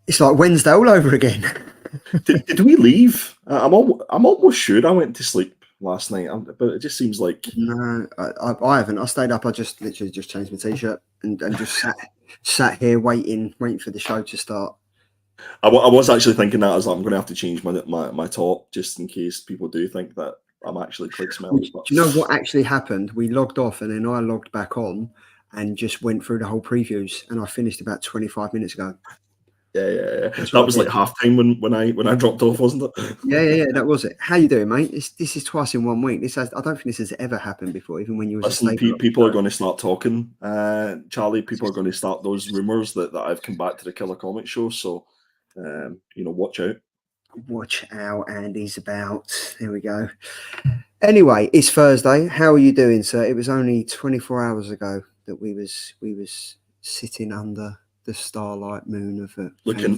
It's like Wednesday all over again. Did we leave? I'm almost sure I went to sleep last night, but it just seems like No, I haven't. I stayed up. I just literally just changed my t-shirt and just sat here waiting for the show to start. I was actually thinking that as I'm going to have to change my top just in case people do think that I'm actually quite smelly. Do you know what actually happened? We logged off and then I logged back on and just went through the whole previews, and I finished about 25 minutes ago. Yeah. That was like half time when I dropped off, wasn't it? Yeah. That was it. How you doing, mate? This is twice in 1 week. I don't think this has ever happened before, even when you was Listen, a stable. people are going to start talking, Charlie. People are going to start those rumors that I've come back to the Killer Comic Show. So, watch out. Watch out, Andy's about. There we go. Anyway, it's Thursday. How are you doing, sir? It was only 24 hours ago that we was sitting under the starlight moon of it. Looking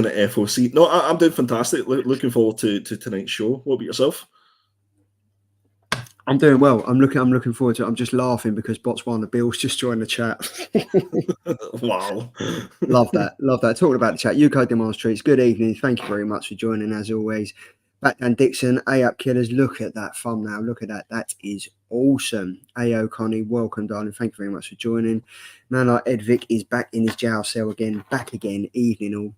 at FOC. No, I'm doing fantastic. Looking forward to tonight's show. What about yourself? I'm doing well. I'm looking forward to it. I'm just laughing because Botswana Bill's just joined the chat. Wow. Love that. Talking about the chat. UK Demands Treats. Good evening. Thank you very much for joining as always. Batman Dixon, A-Up Killers. Look at that thumbnail. Look at that. That is awesome. A.O. Connie, welcome, darling. Thank you very much for joining. Man like Edvic is back in his jail cell again. Back again. Evening all.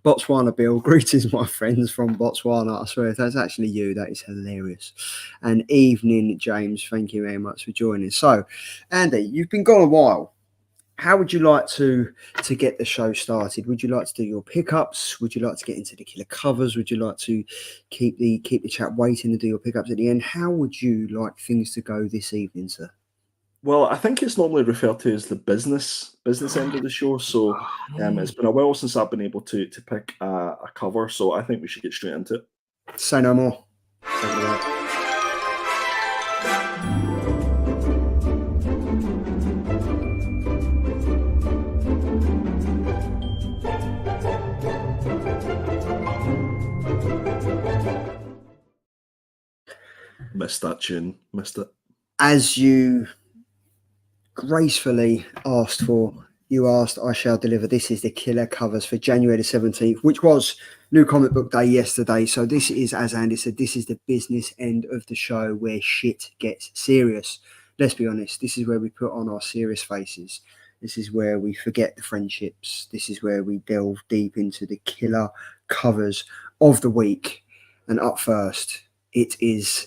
Botswana Bill, greetings, my friends from Botswana. I swear, if that's actually you, that is hilarious. And evening, James. Thank you very much for joining. So, Andy, you've been gone a while. How would you like to get the show started? Would you like to do your pickups? Would you like to get into the killer covers? Would you like to keep the chat waiting to do your pickups at the end? How would you like things to go this evening, sir? Well, I think it's normally referred to as the business end of the show. So it's been a while since I've been able to pick a cover. So I think we should get straight into it. Say no more. Missed that tune. Missed it. As you gracefully asked for, you asked, I shall deliver. This is the killer covers for January the 17th, which was New Comic Book Day yesterday. So this is, as Andy said, this is the business end of the show where shit gets serious. Let's be honest. This is where we put on our serious faces. This is where we forget the friendships. This is where we delve deep into the killer covers of the week. And up first, it is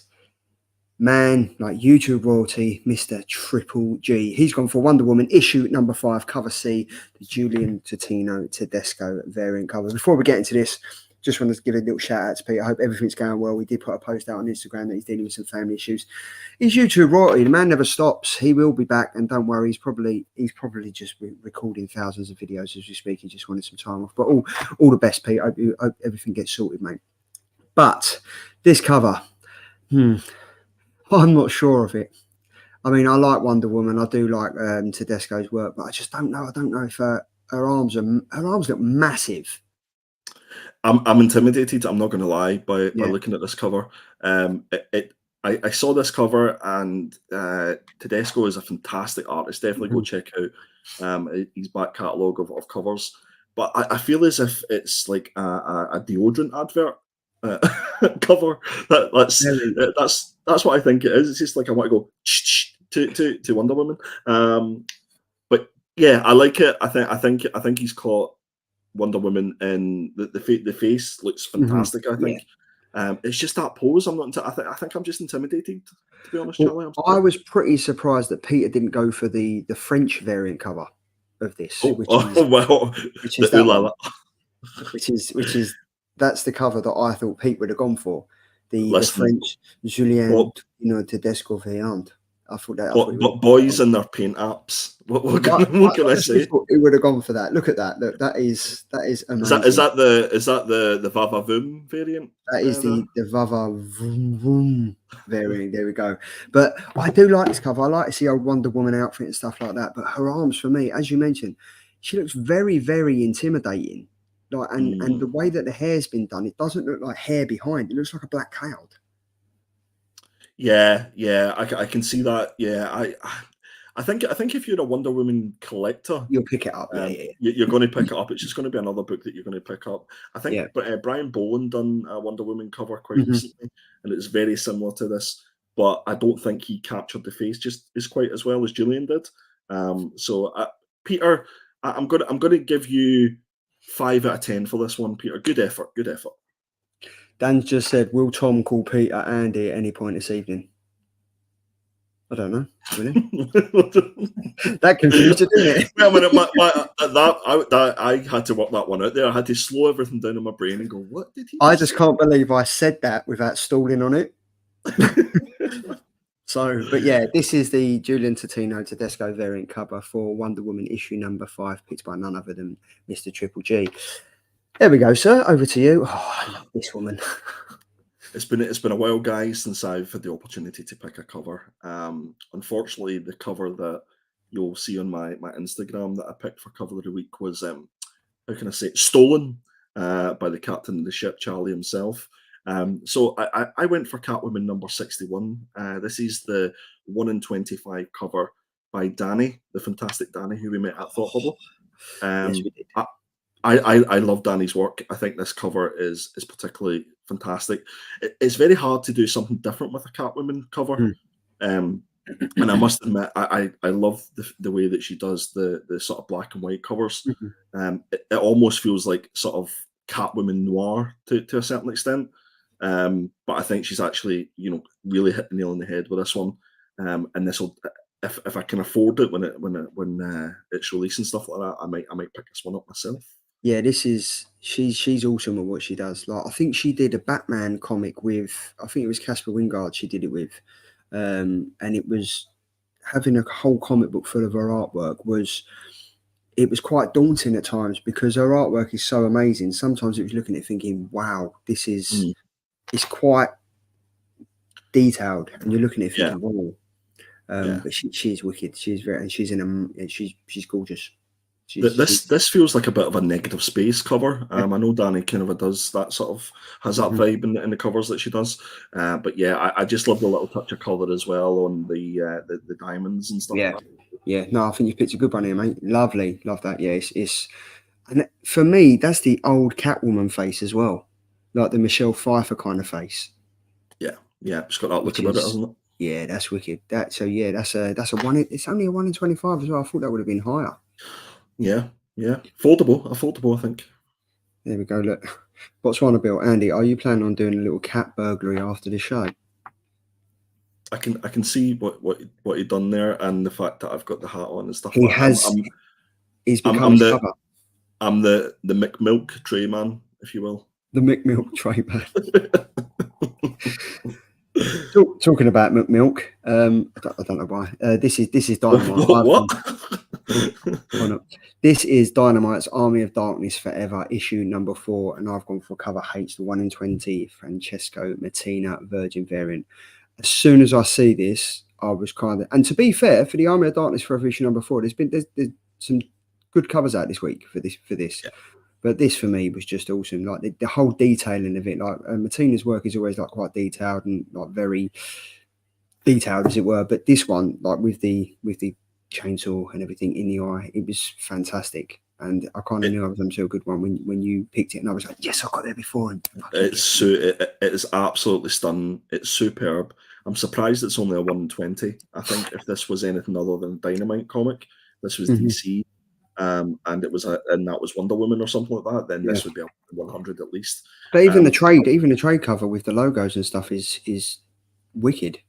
man like YouTube royalty, Mr. Triple G. He's gone for Wonder Woman issue number 5, cover C, the Julian Totino Tedesco variant cover. Before we get into this, just wanted to give a little shout out to Pete. I hope everything's going well. We did put a post out on Instagram that he's dealing with some family issues. He's YouTube royalty. The man never stops. He will be back, and don't worry, he's probably just recording thousands of videos as we speak. He just wanted some time off. But all the best, Pete. I hope everything gets sorted, mate. But this cover, I'm not sure of it. I mean, I like Wonder Woman. I do like Tedesco's work, but I just don't know. I don't know if her arms look massive. I'm intimidated. I'm not going to lie by looking at this cover. I saw this cover, and Tedesco is a fantastic artist. Definitely go check out his back catalogue of covers. But I feel as if it's like a deodorant advert cover. That's what I think it is. It's just like I want to go to Wonder Woman. But yeah, I like it. I think he's caught Wonder Woman, and the face looks fantastic. I think it's just that pose. I think I'm just intimidated, to be honest, Charlie. I was pretty surprised that Peter didn't go for the French variant cover of this, which is that's the cover that I thought Pete would have gone for. The French Julien Tedesco variant. I thought that. But boys and their paint apps. What can I say? It would have gone for that. Look at that. Look, that is amazing. Is that the Vava Voom variant? That is the Vava Voom variant. There we go. But I do like this cover. I like to see old Wonder Woman outfit and stuff like that. But her arms, for me, as you mentioned, she looks very, very intimidating. Like and the way that the hair's been done, it doesn't look like hair behind. It looks like a black cloud. Yeah, I can see that. Yeah, I think if you're a Wonder Woman collector, You'll pick it up. you're going to pick it up. It's just going to be another book that you're going to pick up. I think Yeah. Brian Boland done a Wonder Woman cover quite Mhm. recently, and it's very similar to this, but I don't think he captured the face just as quite as well as Julian did. So Peter, I'm gonna give you 5 out of 10 for this one, Peter. Good effort. Good effort. Dan just said, will Tom call Peter Andy at any point this evening? I don't know. Really? That confused you, didn't it? Well, I had to work that one out there. I had to slow everything down in my brain and go, what did he I just can't believe I said that without stalling on it. So, but yeah, this is the Julian Totino Tedesco variant cover for Wonder Woman issue number 5, picked by none other than Mr. Triple G. There we go, sir. Over to you. Oh, I love this woman. It's been a while, guys, since I've had the opportunity to pick a cover. Unfortunately, the cover that you'll see on my Instagram that I picked for cover of the week was how can I say it? Stolen by the captain of the ship, Charlie himself. So I went for Catwoman number 61. This is the 1 in 25 cover by Danny, the fantastic Danny, who we met at Thought Bubble. Yes, we did. I love Danny's work. I think this cover is particularly fantastic. It's very hard to do something different with a Catwoman cover. And I must admit, I love the way that she does the sort of black and white covers. It almost feels like sort of Catwoman noir to a certain extent. But I think she's actually, really hit the nail on the head with this one. And this will, if I can afford it when it's released and stuff like that, I might pick this one up myself. Yeah, she's awesome at what she does. Like, I think she did a Batman comic with, I think it was Casper Wingard she did it with. And it was having a whole comic book full of her artwork was quite daunting at times because her artwork is so amazing. Sometimes it was looking at it thinking, wow, this is it's quite detailed, and you're looking at it thinking, wow. But she's wicked. She's she's gorgeous. This feels like a bit of a negative space cover. I know Danny kind of does that sort of has that vibe in the covers that she does. But yeah, I just love the little touch of colour as well on the diamonds and stuff. Yeah, like that. Yeah. No, I think you picked a good one here, mate. Lovely, love that. Yeah, it's and for me that's the old Catwoman face as well, like the Michelle Pfeiffer kind of face. Yeah, it's got that look about it, hasn't it? Yeah, that's wicked. That's a 1. It's only a 1 in 25 as well. I thought that would have been higher. Yeah. Affordable, I think. There we go. Look, Botswana Bill, Andy, are you planning on doing a little cat burglary after the show? I can see what he done there, and the fact that I've got the hat on and stuff. He's become his cover. I'm the McMilk tray man, if you will. The McMilk tray man. Talking about McMilk, I don't know why. This is Dynamite. What? This is Dynamite's Army of Darkness Forever, issue number 4, and I've gone for cover H, the 1 in 20 Francesco Mattina Virgin variant. As soon as I see this, I was kind of, and to be fair, for the Army of Darkness Forever issue number 4, there's some good covers out this week for this. Yeah. But this for me was just awesome. Like the whole detailing of it. Like Martina's work is always like quite detailed and like very detailed, as it were. But this one, like with the chainsaw and everything in the eye, it was fantastic. And I kind of knew I was onto a good one when you picked it, and I was like, yes, I got there before. And it is absolutely stunning. It's superb. I'm surprised it's only a 1 in 20. I think if this was anything other than a Dynamite comic, this was DC. And that was Wonder Woman or something like that, then this would be a 100 at least. But even the trade cover with the logos and stuff is wicked.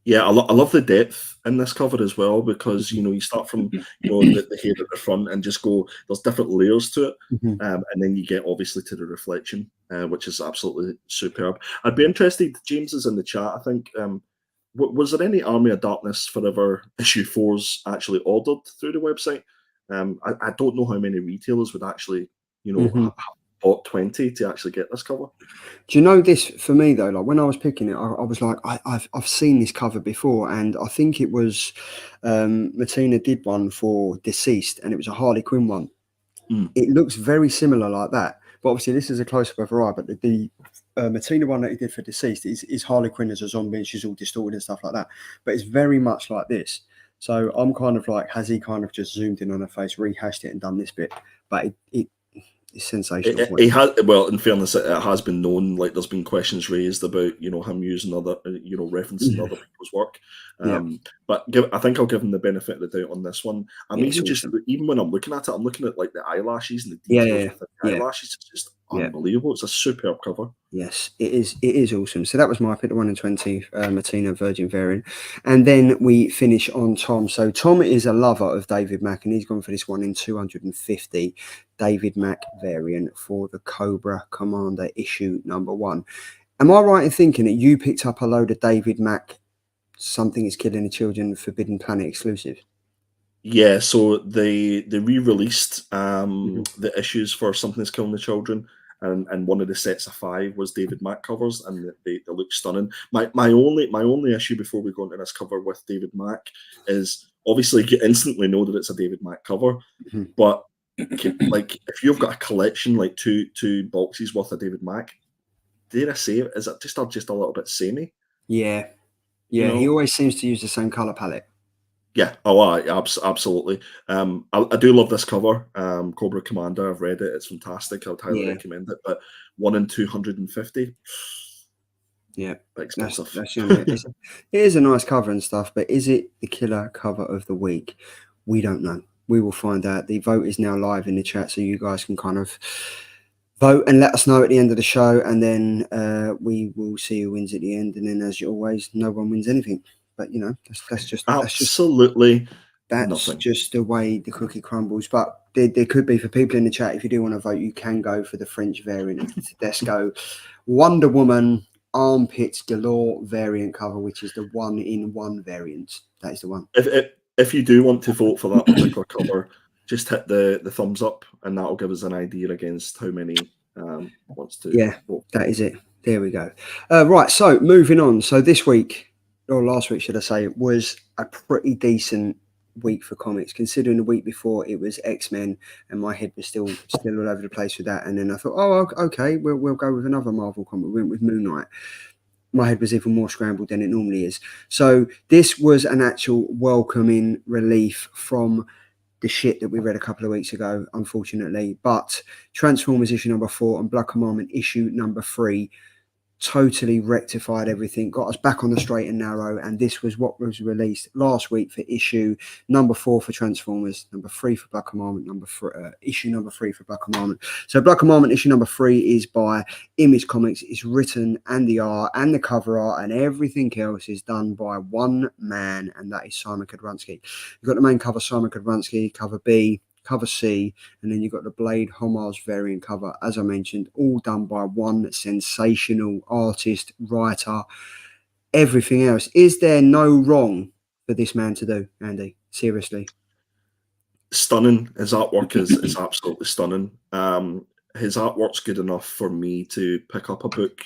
Yeah, I love the depth in this cover as well, because you start from the hair at the front and just go. There's different layers to it, and then you get obviously to the reflection, which is absolutely superb. I'd be interested. James is in the chat. I think. Was there any Army of Darkness Forever issue 4s actually ordered through the website? I don't know how many retailers would actually, have bought 20 to actually get this cover. Do you know this for me though? Like when I was picking it, I was like, I've seen this cover before, and I think it was Martina did one for Deceased, and it was a Harley Quinn one. It looks very similar like that, but obviously this is a close up of her eye. But the Martina one that he did for Deceased is Harley Quinn as a zombie, and she's all distorted and stuff like that. But it's very much like this. So I'm kind of like, has he kind of just zoomed in on her face, rehashed it, and done this bit? But it's sensational. He has, well, in fairness, it has been known, like there's been questions raised about, him using other, referencing other people's work. Yeah. But I think I'll give him the benefit of the doubt on this one. Yeah, it's awesome. Even when I'm looking at it, I'm looking at like the eyelashes and the Yeah, details yeah, within the yeah. eyelashes. It's just Yeah. unbelievable. It's a superb cover. Yes, it is. It is awesome. So that was my pick, the 1 in 20 Martina Virgin variant. And then we finish on Tom. So Tom is a lover of David Mack, and he's gone for this 1 in 250 David Mack variant for the Cobra Commander issue number 1. Am I right in thinking that you picked up a load of David Mack Something is Killing the Children Forbidden Planet exclusive? Yeah, so they re-released the issues for Something's Killing the Children, and one of the sets of 5 was David Mack covers, and they look stunning. My only issue before we go into this cover with David Mack is obviously you instantly know that it's a David Mack cover, but like if you've got a collection like two boxes worth of David Mack, dare I say, is it just a little bit samey? Yeah, yeah. He always seems to use the same color palette. Yeah, absolutely. I do love this cover. Cobra Commander, I've read it. It's fantastic. I would highly recommend it. But 1 in 250. Yeah, expensive. It is a nice cover and stuff, but is it the killer cover of the week? We don't know. We will find out. The vote is now live in the chat, so you guys can kind of vote and let us know at the end of the show, and then we will see who wins at the end. And then, as always, no one wins anything. But that's just absolutely that's just the way the cookie crumbles. But there could be, for people in the chat, if you do want to vote, you can go for the French variant of the Tedesco Wonder Woman Armpits Galore variant cover, which is the 1 in 1 variant. That is the one. If you do want to vote for that particular cover, just hit the thumbs up, and that'll give us an idea against how many wants to. Yeah, vote. That is it. There we go. Right, so moving on. So this week, or last week, should I say, was a pretty decent week for comics, considering the week before it was X-Men, and my head was still all over the place with that. And then I thought, oh, okay, we'll go with another Marvel comic. We went with Moon Knight. My head was even more scrambled than it normally is. So this was an actual welcoming relief from the shit that we read a couple of weeks ago, unfortunately. But Transformers issue number 4 and Blood Commandment issue number 3 totally rectified everything, got us back on the straight and narrow, and this was what was released last week for issue number 4 for Transformers, number 3 for Blood Commandment, issue number 3 for Blood Commandment. So Blood Commandment issue number 3 is by Image Comics. It's written, and the art and the cover art and everything else is done by one man, and that is Szymon Kudranski. You've got the main cover, Szymon Kudranski, cover B, cover C, and then you've got the Blade Homage variant cover, as I mentioned, all done by one sensational artist, writer, everything else. Is there no wrong for this man to do, Andy? Seriously. Stunning. His artwork is absolutely stunning. His artwork's good enough for me to pick up a book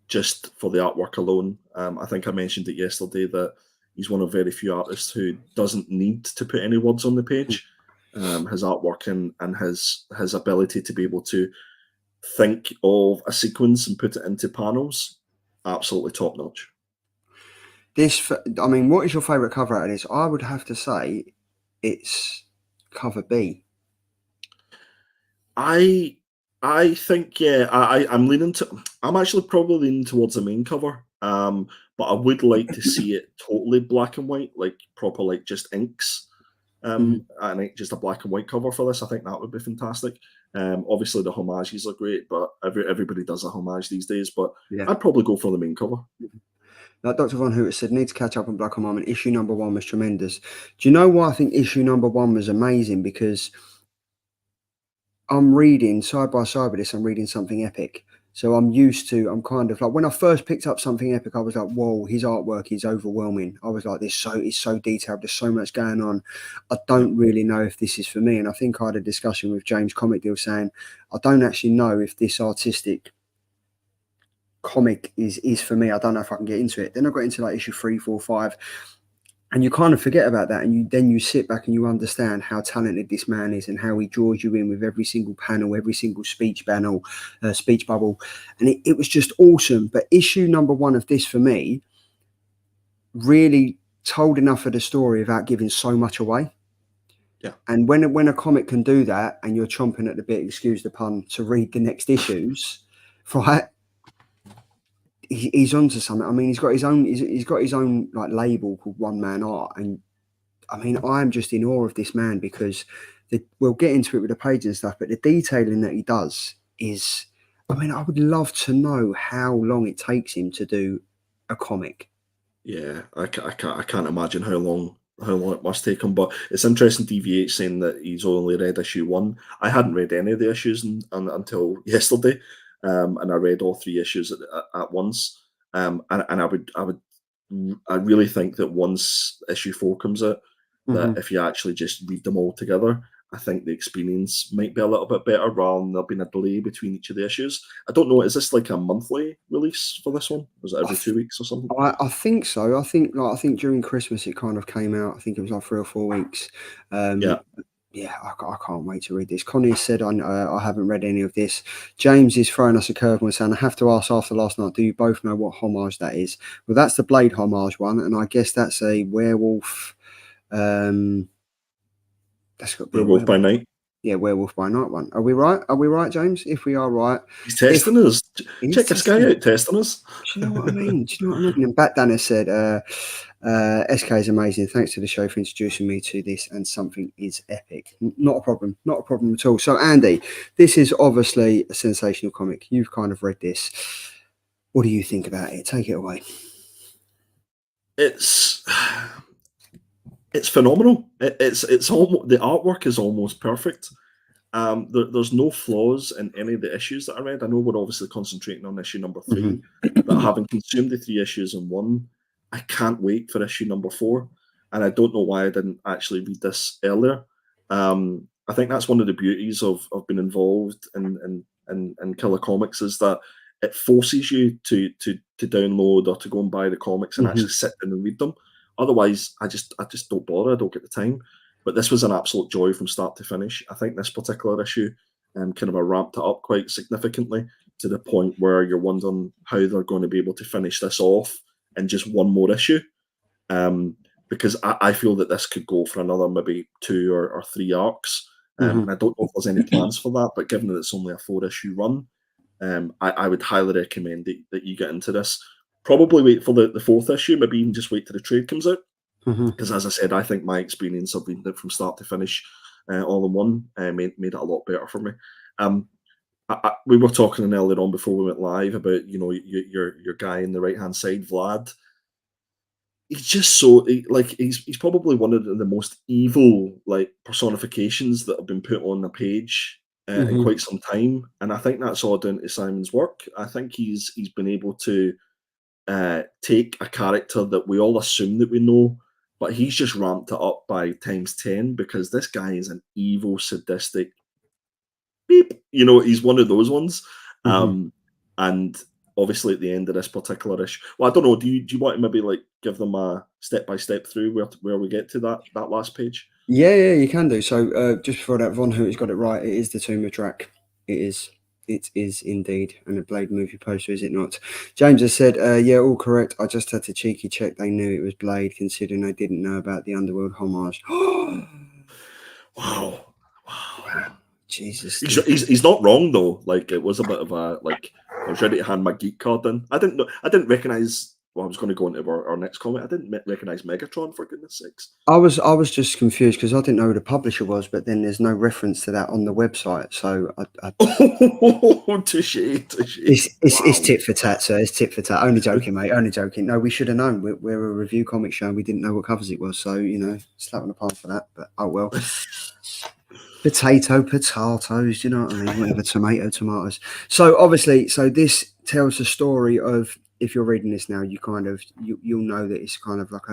just for the artwork alone. I think I mentioned it yesterday that he's one of very few artists who doesn't need to put any words on the page. His artwork and his ability to be able to think of a sequence and put it into panels, absolutely top notch. What is your favourite cover out of this? I would have to say it's cover B. I think, yeah, I'm actually probably leaning towards the main cover. But I would like to see it totally black and white, like proper, like just inks. And just a black and white cover for this. I think that would be fantastic. Obviously the homages are great, but everybody does a homage these days. But yeah, I'd probably go for the main cover. Like Dr. Von Hooter said, need to catch up on Blood Commandment. Issue number 1 was tremendous. Do you know why I think issue number 1 was amazing? Because I'm reading side by side with this, I'm reading something epic. So I'm kind of like, when I first picked up something epic, I was like, whoa, his artwork is overwhelming. I was like, it's so detailed. There's so much going on. I don't really know if this is for me. And I think I had a discussion with James Comic Deal saying, I don't actually know if this artistic comic is for me. I don't know if I can get into it. Then I got into like issue 3, 4, 5. And you kind of forget about that, and then you sit back and you understand how talented this man is and how he draws you in with every single panel, every single speech bubble, and it was just awesome. But issue number 1 of this for me really told enough of the story without giving so much away. Yeah. And when a comic can do that, and you're chomping at the bit, excuse the pun, to read the next issues, right? He's onto something. I mean, he's got his own like label called One Man Art, and I mean, I'm just in awe of this man because we'll get into it with the page and stuff, but the detailing that he does is, I mean, I would love to know how long it takes him to do a comic. Yeah, I can't imagine how long it must take him. But it's interesting, DVH saying that he's only read issue 1. I hadn't read any of the issues until yesterday, and I read all 3 issues at once. And I really think that once issue 4 comes out, that if you actually just read them all together, I think the experience might be a little bit better rather than there being a delay between each of the issues. I don't know, is this like a monthly release for this one? Was it every 2 weeks or something? I think so. I think during Christmas it kind of came out. I think it was like 3 or 4 weeks. Yeah. Yeah, I can't wait to read this. Connie said I haven't read any of this. James is throwing us a curveball and saying, I have to ask after last night, do you both know what homage that is? Well, that's the Blade homage one, and I guess that's a werewolf. That's got to be Werewolf by Night. Yeah, Werewolf by Night one. Are we right? Are we right, James? If we are right, he's testing us. Check this guy out, testing us. Do you know what I mean? And Bat Danner said, SK is amazing. Thanks to the show for introducing me to this, and something is epic. Not a problem. Not a problem at all. So, Andy, this is obviously a sensational comic. You've kind of read this. What do you think about it? Take it away. It's phenomenal. It's almost, the artwork is almost perfect. There's no flaws in any of the issues that I read. I know we're obviously concentrating on issue number 3, but having consumed the 3 issues in one, I can't wait for issue number 4. And I don't know why I didn't actually read this earlier. I think that's one of the beauties of being involved in Killer Comics, is that it forces you to download or to go and buy the comics and actually sit down and read them. Otherwise, I just don't bother. I don't get the time. But this was an absolute joy from start to finish. I think this particular issue kind of ramped it up quite significantly to the point where you're wondering how they're going to be able to finish this off in just one more issue. Because I feel that this could go for another maybe 2 or 3 arcs. And I don't know if there's any plans for that, but given that it's only a 4-issue run, I would highly recommend that you get into this. Probably wait for the 4th issue, maybe even just wait till the trade comes out. Because as I said, I think my experience of reading it from start to finish all in one made it a lot better for me. We were talking earlier on before we went live about, you know, your guy in the right hand side, Vlad. He's just so he's probably one of the most evil personifications that have been put on a page in quite some time, and I think that's all down to Simon's work. I think he's been able to take a character that we all assume that we know, but he's just ramped it up by ×10 because this guy is an evil, sadistic beep. You know, he's one of those ones. And obviously at the end of this particular issue, well, I don't know, do you want to maybe give them a step-by-step through where we get to that last page? Yeah, you can do. So just before that, Von Hoot's got it right. It is the Tomb of Drac. It is indeed. And a Blade movie poster, is it not? James has said, yeah, all correct. I just had to cheeky check. They knew it was Blade, considering they didn't know about the Underworld homage. Wow. Jesus. He's not wrong though. It was a bit of a I was ready to hand my geek card in. I didn't recognize. Well, I was going to go into our next comment. I didn't recognize Megatron, for goodness sakes. I was just confused because I didn't know who the publisher was, but then there's no reference to that on the website. So touche. It's tit for tat, sir. It's tit for tat. Only joking, mate. Only joking. No, we should have known. We're a review comic show and we didn't know what covers it was. So, you know, slap on the palm for that. But oh well. Potatoes, you know what I mean? Whatever, tomatoes. So obviously, this tells the story of, if you're reading this now, you kind of you'll know that it's kind of like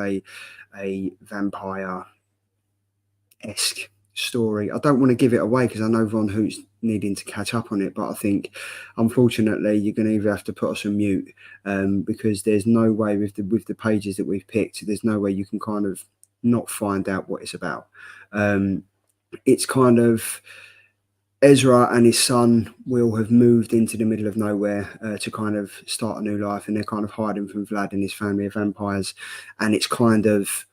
a vampire-esque story. I don't want to give it away because I know Von Hoot's needing to catch up on it, but I think unfortunately you're going to either have to put us on mute because there's no way with the pages that we've picked, there's no way you can kind of not find out what it's about. It's kind of Ezra and his son Will have moved into the middle of nowhere to kind of start a new life, and they're kind of hiding from Vlad and his family of vampires. And it's kind of,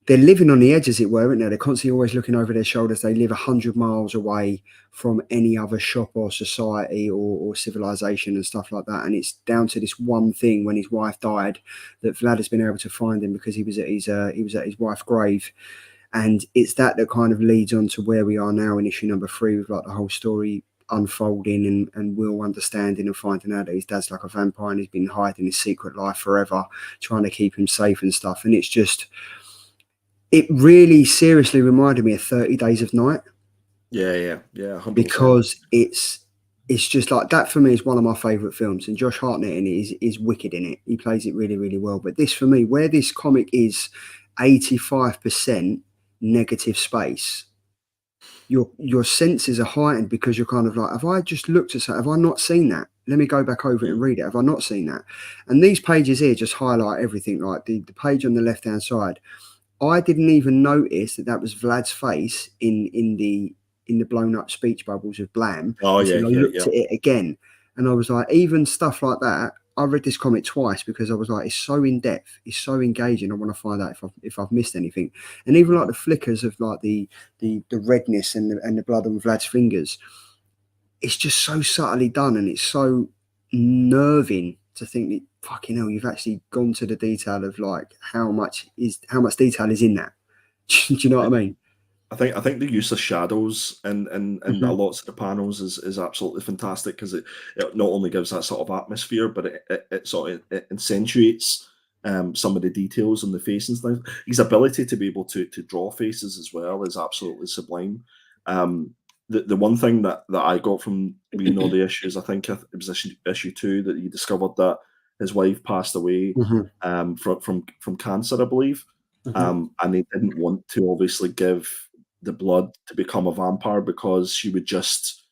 they're living on the edge, as it were, aren't they? They're constantly always looking over their shoulders. They live 100 miles away from any other shop or society or civilization and stuff like that. And it's down to this one thing, when his wife died, that Vlad has been able to find him, because he was at his wife's grave. And it's that kind of leads on to where we are now in issue number 3, with like the whole story unfolding and Will understanding and finding out that his dad's like a vampire and he's been hiding his secret life forever, trying to keep him safe and stuff. And it's just, it really seriously reminded me of 30 Days of Night. Yeah, 100%. Because it's just like that. For me, is one of my favorite films, and Josh Hartnett in it is wicked in it. He plays it really, really well. But this, for me, where this comic is 85% negative space, your senses are heightened, because you're kind of like, have I just looked at something? Have I not seen that? Let me go back over it and read it. Have I not seen that? And these pages here just highlight everything. Like the page on the left hand side, I didn't even notice that was Vlad's face in the blown up speech bubbles of Blam. Oh, until I looked yeah. at it again, and I was like, even stuff like that. I read this comic twice because I was like, it's so in depth, it's so engaging. I want to find out if I've missed anything. And even like the flickers of like the redness and the blood on Vlad's fingers, it's just so subtly done, and it's so nerving to think that, fucking hell, you've actually gone to the detail of like how much detail is in that. Do you know what I mean? I think the use of shadows and a lots of the panels is absolutely fantastic, because it not only gives that sort of atmosphere, but it sort of it accentuates some of the details on the face and stuff. His ability to be able to draw faces as well is absolutely sublime. The one thing that I got from reading all the issues, I think it was issue 2, that he discovered that his wife passed away from cancer, I believe, and he didn't want to obviously give the blood to become a vampire, because she would just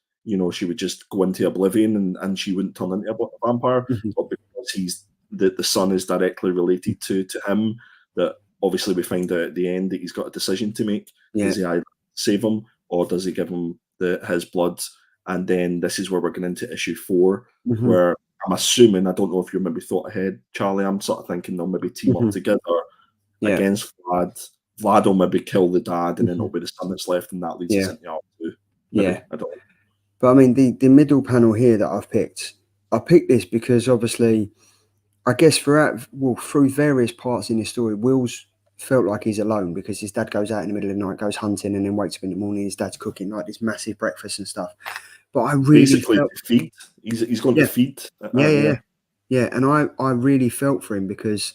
go into oblivion and she wouldn't turn into a vampire. But because the son is directly related to him, that obviously we find out at the end that he's got a decision to make. Does he either save him, or does he give him his blood? And then this is where we're getting into issue 4, where I'm assuming, I don't know if you maybe thought ahead, Charlie, I'm sort of thinking they'll maybe team up together against Vlad. Vlad will maybe kill the dad, and then it'll be the son that's left, and that leads us into Arc 2. Maybe, I don't know. But I mean, the middle panel here that I picked this because obviously, I guess through various parts in the story, Will's felt like he's alone, because his dad goes out in the middle of the night, goes hunting, and then wakes up in the morning, his dad's cooking like this massive breakfast and stuff. But I really basically felt, feed. He's going to feed. Yeah. And I really felt for him, because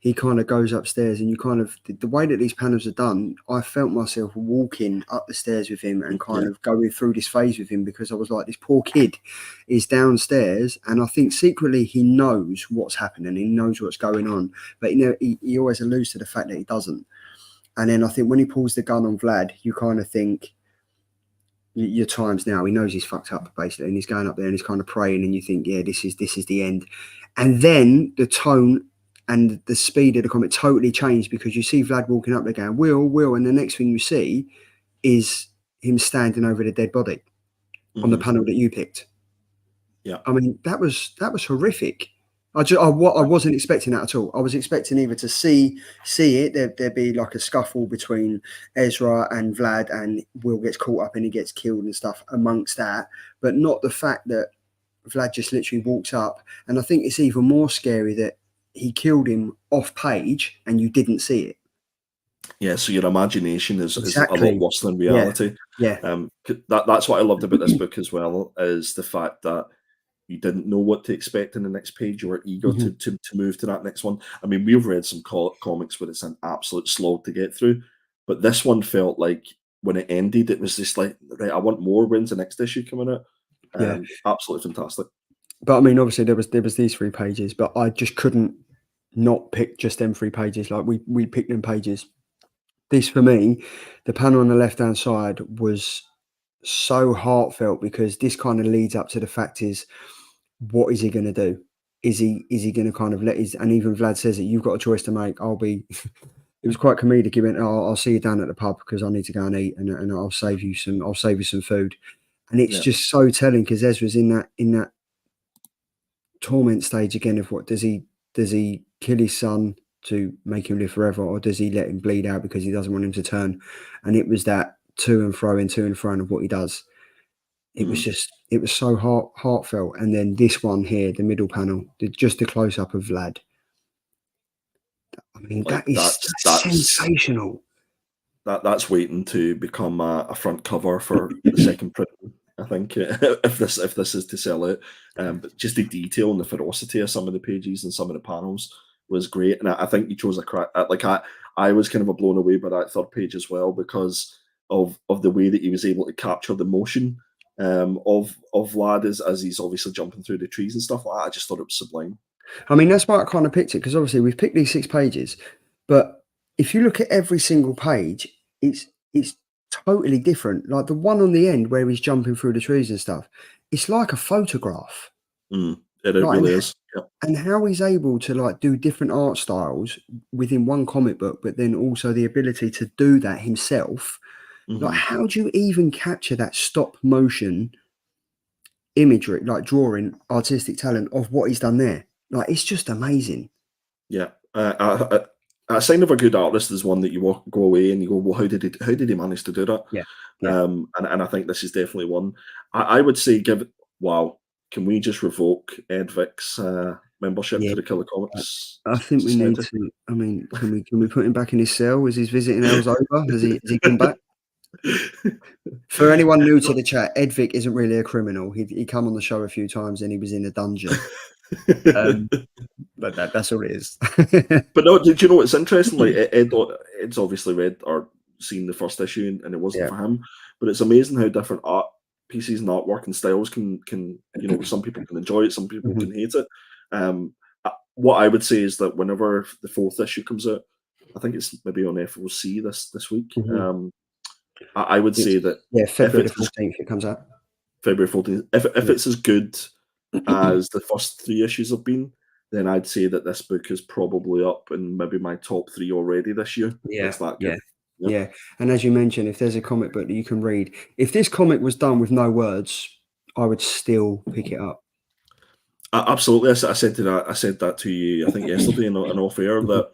he kind of goes upstairs, and you kind of, the way that these panels are done, I felt myself walking up the stairs with him and kind of going through this phase with him, because I was like, this poor kid is downstairs, and I think secretly he knows what's happening, he knows what's going on, but he always alludes to the fact that he doesn't. And then I think when he pulls the gun on Vlad, you kind of think, your time's now. He knows he's fucked up, basically, and he's going up there and he's kind of praying, and you think, yeah, this is the end. And then the tone and the speed of the comic totally changed, because you see Vlad walking up there going, Will, and the next thing you see is him standing over the dead body on the panel that you picked. Yeah, I mean, that was horrific. I wasn't expecting that at all. I was expecting either to see it, there'd be like a scuffle between Ezra and Vlad, and Will gets caught up and he gets killed and stuff amongst that, but not the fact that Vlad just literally walks up. And I think it's even more scary that he killed him off page and you didn't see it. Yeah, so your imagination is a lot worse than reality. Yeah. That's what I loved about this book as well, is the fact that you didn't know what to expect in the next page. You were eager to move to that next one. I mean, we've read some comics where it's an absolute slog to get through, but this one felt like when it ended, it was just like, right, I want more. When's the next issue coming out? Absolutely fantastic. But I mean, obviously there was these 3 pages, but I just couldn't not pick just them 3 pages. Like we picked them pages. This, for me, the panel on the left hand side was so heartfelt, because this kind of leads up to the fact is, what is he going to do? Is he going to kind of and even Vlad says it, you've got a choice to make. It was quite comedic. He went, I'll see you down at the pub because I need to go and eat, and I'll save you some food. And it's just so telling because Ezra's in that torment stage again of what does he kill his son to make him live forever, or does he let him bleed out because he doesn't want him to turn? And it was that to and fro of what he does. It was just, it was so heartfelt. And then this one here, the middle panel, just a close up of Vlad. I mean, like that's sensational. That's waiting to become a front cover for the second print. I think if this is to sell it, but just the detail and the ferocity of some of the pages and some of the panels was great, and I think you chose I was kind of blown away by that third page as well because of the way that he was able to capture the motion of Vlad as he's obviously jumping through the trees and stuff like that. I just thought it was sublime. I mean, that's why I kind of picked it because obviously we've picked these 6 pages, but if you look at every single page, it's totally different. Like the one on the end where he's jumping through the trees and stuff, it's like a photograph. It really is. Yep. And how he's able to like do different art styles within one comic book, but then also the ability to do that himself. Like, how do you even capture that stop motion imagery, like drawing, artistic talent of what he's done there? Like, it's just amazing. Yeah. A sign of a good artist is one that you go away and you go, well, how did he manage to do that? Yeah. And I think this is definitely one. I would say can we just revoke Ed Vic's membership to the Killer Comics? I think we need to. I mean, can we put him back in his cell? Is his visiting hours over? Has he come back? For anyone new to the chat, Ed Vic isn't really a criminal. He come on the show a few times and he was in a dungeon. But that's all it is. But no, did you know what's interesting? Like Ed's obviously read or seen the first issue and it wasn't for him. But it's amazing how different art pieces and artwork and styles can some people can enjoy it, some people can hate it. What I would say is that whenever the 4th issue comes out, I think it's maybe on FOC this week. I would say that February 14th it comes out. February 14th. If it's as good as the first 3 issues have been, then I'd say that this book is probably up in maybe my top 3 already this year. It's that good. Yeah. And as you mentioned, if there's a comic book that you can read, if this comic was done with no words, I would still pick it up. Absolutely. I said that to you, I think yesterday in off air, that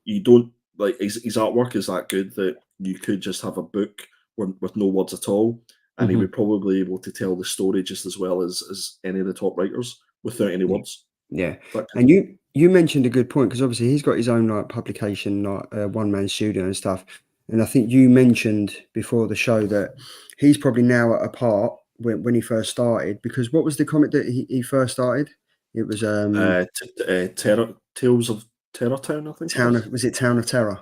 you don't like his artwork is that good that you could just have a book with no words at all, and he would probably be able to tell the story just as well as any of the top writers without any words. Yeah. And you mentioned a good point because obviously he's got his own like publication, like one-man studio and stuff. And I think you mentioned before the show that he's probably now at a part when he first started, because what was the comic that he first started? It was Tales of Terror Town, I think. Was it Town of Terror?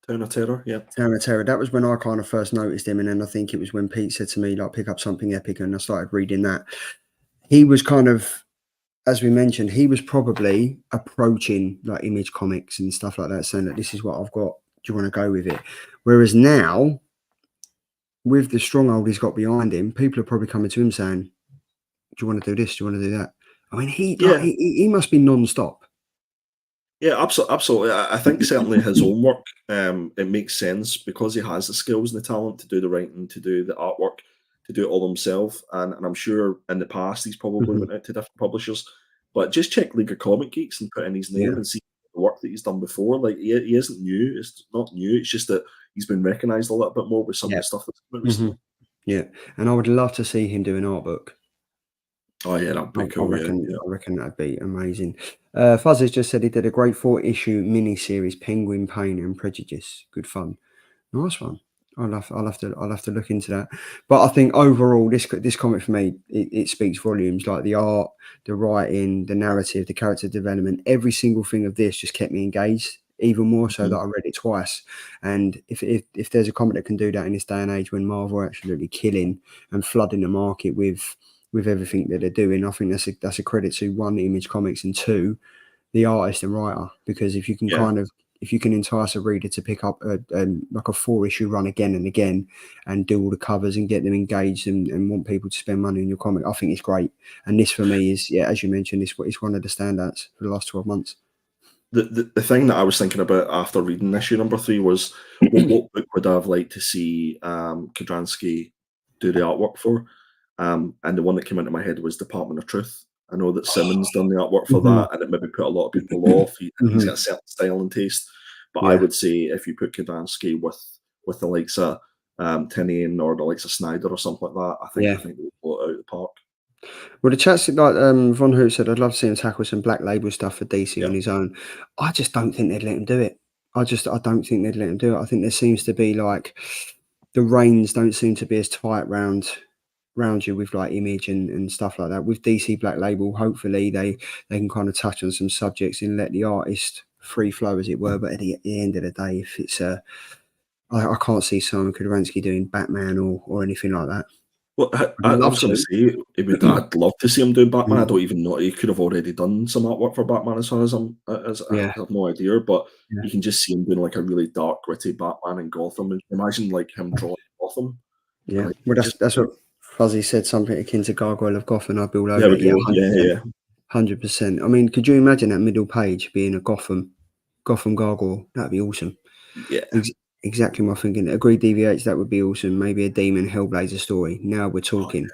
Town of Terror, yeah. Town of Terror. That was when I kind of first noticed him, and then I think it was when Pete said to me, like, pick up something epic, and I started reading that. He was kind of, as we mentioned, he was probably approaching like Image Comics and stuff like that, saying that this is what I've got. Do you want to go with it? Whereas now, with the stronghold he's got behind him, people are probably coming to him saying, do you want to do this? Do you want to do that? I mean, he must be non-stop. Yeah, absolutely. I think certainly his own work, it makes sense because he has the skills and the talent to do the writing, to do the artwork, to do it all himself. And I'm sure in the past he's probably went out to different publishers. But just check League of Comic Geeks and put in his name and see the work that he's done before. Like he isn't new. It's not new. It's just that he's been recognised a little bit more with some of the stuff that's come out recently. Yeah, and I would love to see him do an art book. Oh yeah, that'd be cool. I reckon that'd be amazing. Fuzz has just said he did a great 4-issue mini-series, Penguin Pain and Prejudice. Good fun. Nice one. I'll have to look into that. But I think overall, this comic for me, it speaks volumes. Like the art, the writing, the narrative, the character development, every single thing of this just kept me engaged. Even more so that I read it twice. And if there's a comic that can do that in this day and age when Marvel are absolutely killing and flooding the market with everything that they're doing, I think that's a credit to one, Image Comics, and two, the artist and writer. Because if you can if you can entice a reader to pick up like a 4-issue run again and again and do all the covers and get them engaged and want people to spend money on your comic, I think it's great. And this for me is, as you mentioned, it's one of the standouts for the last 12 months. The thing that I was thinking about after reading issue number 3 was what book would I have liked to see Kudranski do the artwork for? And the one that came into my head was Department of Truth. I know that Simon's done the artwork for that, and it maybe put a lot of people off. He's got a certain style and taste. But I would say if you put Kudranski with the likes of Tinian or the likes of Snyder or something like that, I think they will blow it out of the park. Well, the chat's like Von Hoot said, I'd love to see him tackle some Black Label stuff for DC on his own. I just don't think they'd let him do it. I don't think they'd let him do it. I think there seems to be like the reins don't seem to be as tight round you with like Image and stuff like that. With DC Black Label, hopefully they can kind of touch on some subjects and let the artist free flow, as it were. But at the end of the day, if it's I can't see Szymon Kudranski doing Batman or anything like that. Well, I was going to say, I'd love to see him doing Batman. I don't even know. He could have already done some artwork for Batman as far as I have no idea. But you can just see him doing like a really dark, gritty Batman in Gotham. And imagine like him drawing Gotham. Yeah, well, that's what Fuzzy said, something akin to Gargoyle of Gotham. I'd be all over it. Yeah. 100%. I mean, could you imagine that middle page being a Gotham Gargoyle? That'd be awesome. Yeah. Exactly my thinking. Agreed, DVH, that would be awesome. Maybe a Demon Hellblazer story. Now we're talking.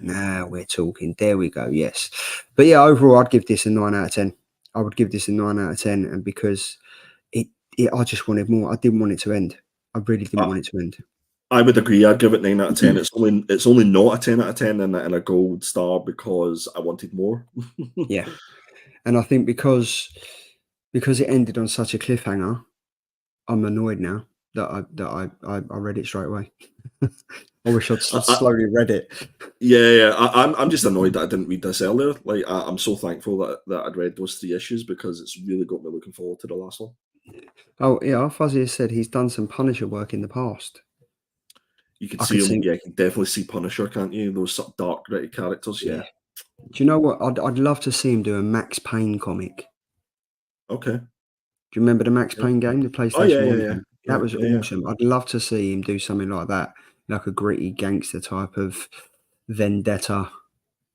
Now we're talking. There we go. Yes. But yeah, overall, I'd give this a 9 out of 10. I would give this a 9 out of 10. And because I just wanted more. I didn't want it to end. I really didn't want it to end. I would agree. I'd give it 9 out of 10. It's only not a 10 out of 10 and a gold star because I wanted more. Yeah. And I think because it ended on such a cliffhanger, I'm annoyed now that I read it straight away. I wish I'd slowly read it. Yeah. I'm just annoyed that I didn't read this earlier. Like I'm so thankful that I'd read those 3 issues because it's really got me looking forward to the last one. Oh yeah, Fuzzy has said he's done some Punisher work in the past. You can see him. Yeah, you can definitely see Punisher, can't you? Those sort of dark, gritty characters. Yeah. Do you know what? I'd love to see him do a Max Payne comic. Okay. Do you remember the Max Payne game, the PlayStation 1 game? That was awesome. I'd love to see him do something like that, like a gritty gangster type of vendetta.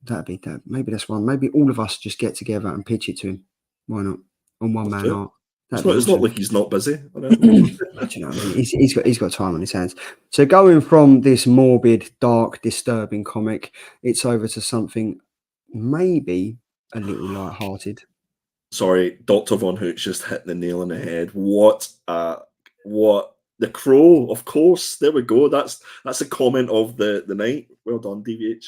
That'd be that. Maybe that's one. Maybe all of us just get together and pitch it to him. Why not? On one man art. It's not like he's not busy. Do you know what I mean? He's got time on his hands. So going from this morbid, dark, disturbing comic, it's over to something maybe a little light-hearted. Sorry, Dr. Von Hoot's just hitting the nail on the head. What the Crow, of course. There we go. That's a comment of the night. Well done, DVH.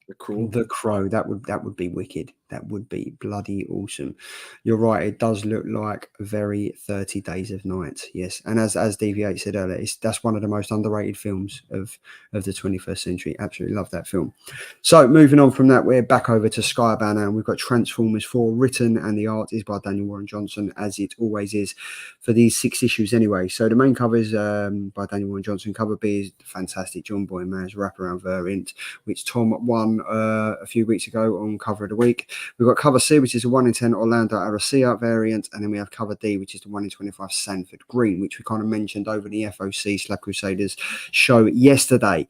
The Crow. The Crow. That would be wicked. That would be bloody awesome. You're right. It does look like very 30 Days of Night. Yes, and as DVH said earlier, that's one of the most underrated films of the 21st century. Absolutely love that film. So moving on from that, we're back over to Skybound now, and we've got Transformers 4 written, and the art is by Daniel Warren Johnson, as it always is for these 6 issues anyway. So the main cover is by Daniel Warren Johnson. Cover B is fantastic John Boy Maz wraparound variant, which Tom won a few weeks ago on Cover of the Week. We've got cover C, which is a 1 in 10 Orlando Aracea variant, and then we have cover D, which is the 1 in 25 Sanford Green, which we kind of mentioned over the FOC / Crusaders show yesterday.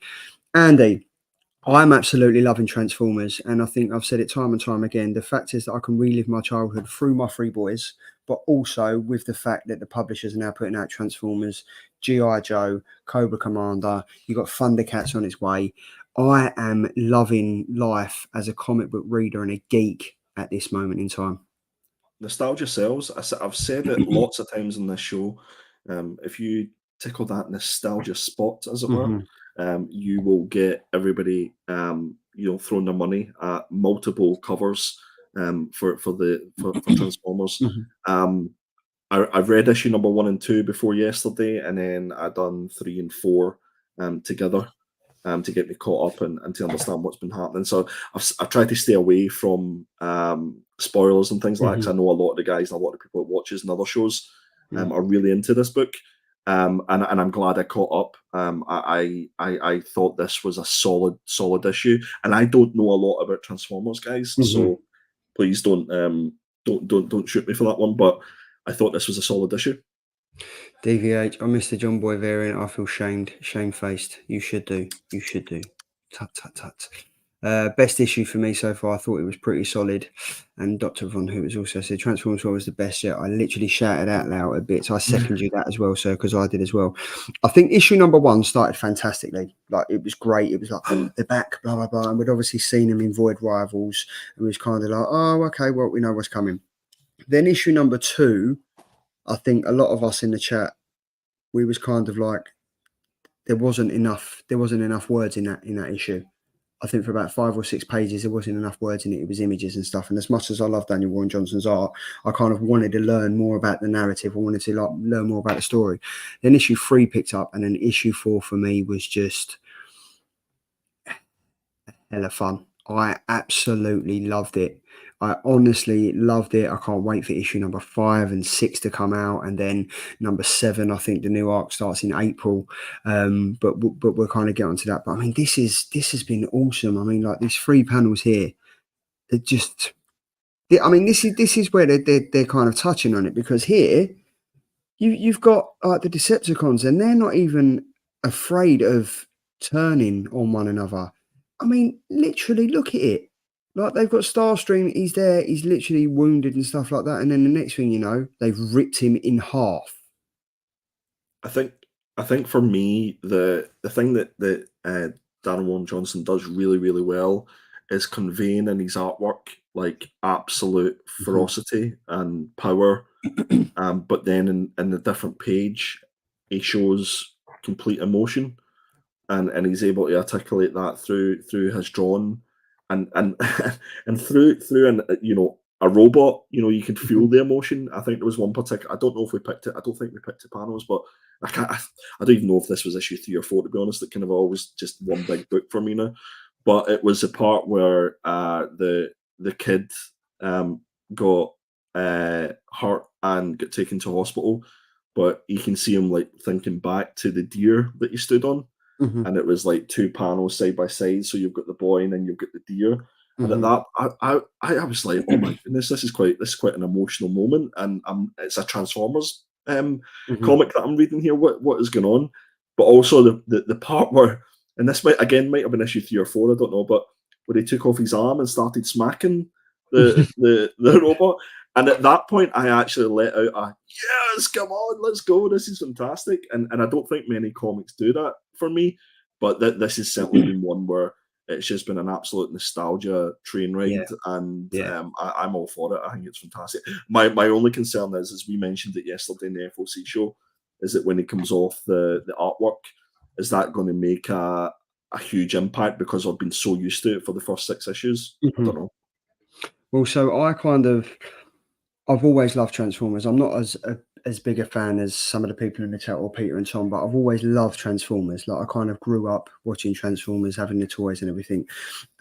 Andy, I'm absolutely loving Transformers, and I think I've said it time and time again. The fact is that I can relive my childhood through my 3 boys, but also with the fact that the publishers are now putting out Transformers, G.I. Joe, Cobra Commander, you've got Thundercats on its way. I am loving life as a comic book reader and a geek at this moment in time. Nostalgia sells. I've said it lots of times in this show. If you tickle that nostalgia spot, as it were, you will get everybody, throwing their money at multiple covers for Transformers. I've read issue number 1 and 2 before yesterday, and then I done 3 and 4 together. To get me caught up and to understand what's been happening. So I've tried to stay away from spoilers and things like that, because I know a lot of the guys and a lot of people that watches and other shows are really into this book. And I'm glad I caught up. I thought this was a solid issue, and I don't know a lot about Transformers, guys. So please don't shoot me for that one. But I thought this was a solid issue. DVH, I missed the John Boy variant. I feel shamefaced. You should do. Tut, tut, tut. Best issue for me so far. I thought it was pretty solid. And Dr. Von Hoot has also said Transformers 4 was the best yet. I literally shouted out loud a bit. So I second you that as well, sir, because I did as well. I think issue number 1 started fantastically. Like, it was great. It was like, they're back, blah, blah, blah. And we'd obviously seen them in Void Rivals. And we was kind of like, oh, okay, well, we know what's coming. Then issue number 2, I think a lot of us in the chat, we was kind of like, there wasn't enough words in that issue. I think for about 5 or 6 pages, there wasn't enough words in it. It was images and stuff. And as much as I love Daniel Warren Johnson's art, I kind of wanted to learn more about the narrative. I wanted to learn more about the story. Then issue 3 picked up, and then issue 4 for me was just hella fun. I absolutely loved it. I honestly loved it. I can't wait for issue number 5 and 6 to come out, and then number 7. I think the new arc starts in April. But we'll kind of get onto that. But I mean, this has been awesome. I mean, like these 3 panels here, it just. I mean, this is where they're kind of touching on it, because here you've got like the Decepticons, and they're not even afraid of turning on one another. I mean, literally, look at it. Like, they've got Starscream, he's there, he's literally wounded and stuff like that. And then the next thing you know, they've ripped him in half. I think for me, the thing that Darren Warren Johnson does really, really well is conveying in his artwork like absolute ferocity and power. But then in the different page, he shows complete emotion, and he's able to articulate that through his drawing, and and through an a robot, you can feel the emotion. I think there was one particular. I don't know if we picked it. I don't think we picked the panels, but I don't even know if this was issue 3 or 4. To be honest, it kind of always just one big book for me now. But it was the part where the kid got hurt and got taken to hospital, but you can see him like thinking back to the deer that he stood on. And it was like 2 panels side by side. So you've got the boy and then you've got the deer. And at that, I was like, oh my goodness, this is quite an emotional moment. And it's a Transformers comic that I'm reading here. What is going on? But also the part where, and this might have been issue 3 or 4, I don't know, but where he took off his arm and started smacking the robot. And at that point, I actually let out a yes, come on, let's go. This is fantastic. And I don't think many comics do that for me, but this has certainly been one where it's just been an absolute nostalgia train ride, and I'm all for it. I think it's fantastic. My only concern is, as we mentioned it yesterday in the FOC show, is that when it comes off the artwork, is that going to make a huge impact because I've been so used to it for the first 6 issues? I don't know. Well, so I've always loved Transformers. I'm not as big a fan as some of the people in the chat or Peter and Tom, but I've always loved Transformers. Like, I kind of grew up watching Transformers, having the toys and everything.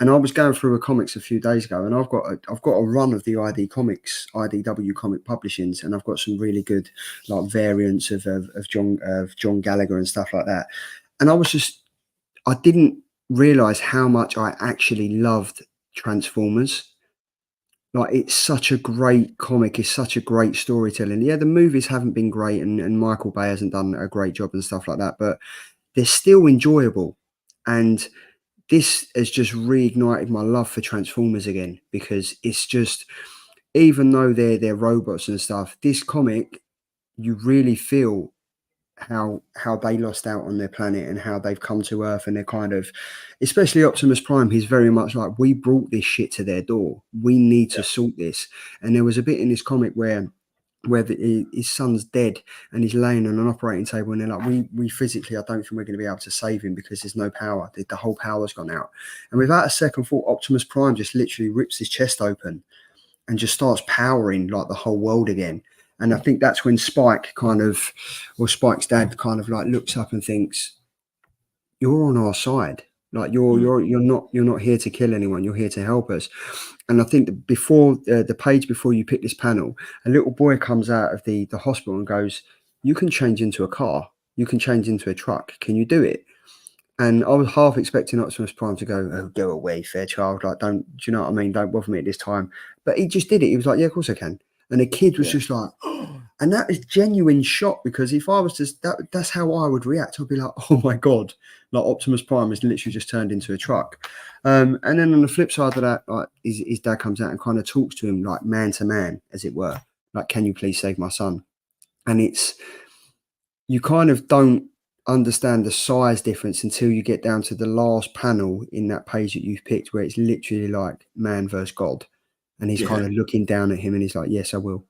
And I was going through a comics a few days ago, and I've got a run of the IDW comic publishings, and I've got some really good like variants of John Gallagher and stuff like that. And I didn't realize how much I actually loved Transformers. Like, it's such a great comic. It's such a great storytelling. Yeah, the movies haven't been great, and Michael Bay hasn't done a great job and stuff like that, but they're still enjoyable. And this has just reignited my love for Transformers again, because it's just, even though they're robots and stuff, this comic, you really feel how they lost out on their planet and how they've come to Earth, and they're kind of, especially Optimus Prime, he's very much like, we brought this shit to their door, we need to sort this. And there was a bit in this comic where his son's dead and he's laying on an operating table, and they're like, we physically, I don't think we're going to be able to save him because there's no power, the whole power's gone out. And without a second thought, Optimus Prime just literally rips his chest open and just starts powering like the whole world again. And I think that's when Spike's dad kind of like looks up and thinks, you're on our side. Like, you're not here to kill anyone. You're here to help us. And I think that before the page before you pick this panel, a little boy comes out of the hospital and goes, you can change into a car. You can change into a truck. Can you do it? And I was half expecting Optimus Prime to go, oh, go away, fair child. Like, do you know what I mean? Don't bother me at this time. But he just did it. He was like, yeah, of course I can. And the kid was just like, oh, And that is genuine shock, because if I was just that's how I would react. I'd be like, oh my God, like Optimus Prime has literally just turned into a truck. And then on the flip side of that, like his dad comes out and kind of talks to him like man to man, as it were. Like, can you please save my son? And it's, you kind of don't understand the size difference until you get down to the last panel in that page that you've picked, where it's literally like man versus God. And he's kind of looking down at him and he's like, yes, I will.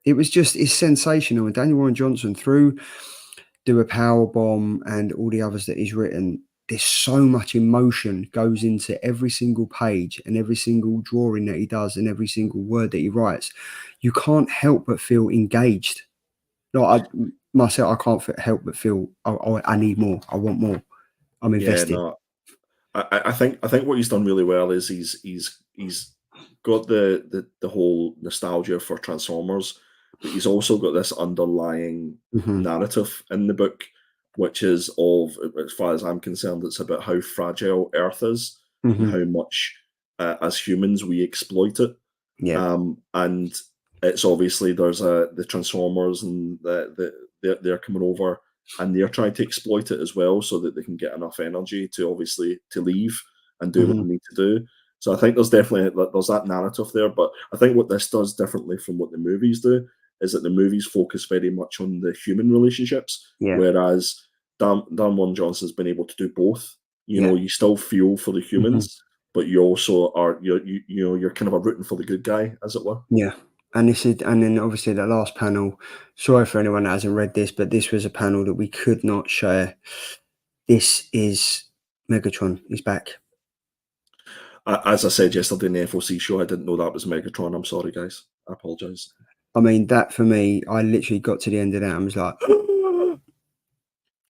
It's sensational. And Daniel Warren Johnson, through Do a Power Bomb and all the others that he's written, there's so much emotion goes into every single page and every single drawing that he does and every single word that he writes. You can't help but feel engaged. Like myself, I can't help but feel, I need more. I want more. I'm invested. No, I think what he's done really well is he's got the whole nostalgia for Transformers, but he's also got this underlying narrative in the book, which is of, as far as I'm concerned, it's about how fragile Earth is and how much as humans we exploit it. And it's obviously there's the Transformers and they're coming over and they're trying to exploit it as well, so that they can get enough energy to obviously to leave and do what they need to do. So I think there's that narrative there. But I think what this does differently from what the movies do is that the movies focus very much on the human relationships, whereas Dan Warren Johnson's been able to do both. You know, you still feel for the humans, but you also are you're kind of a rooting for the good guy, as it were. Yeah. And then obviously that last panel, sorry for anyone that hasn't read this, but this was a panel that we could not share. This is Megatron. He's back. As I said yesterday in the FOC show, I didn't know that was Megatron. I'm sorry, guys. I apologize. I mean, that for me, I literally got to the end of that and was like,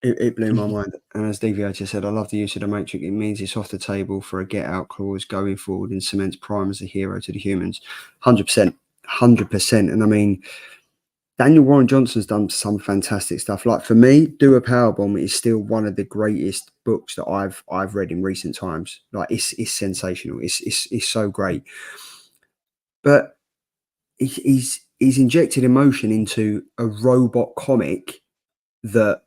it blew my mind. And as DVO just said, I love the use of the Matrix. It means it's off the table for a get out clause going forward and cements Prime as a hero to the humans. 100%. 100%. And I mean, Daniel Warren Johnson's done some fantastic stuff. Like for me, Do a Powerbomb is still one of the greatest books that I've read in recent times. Like it's sensational. It's so great. But he's injected emotion into a robot comic that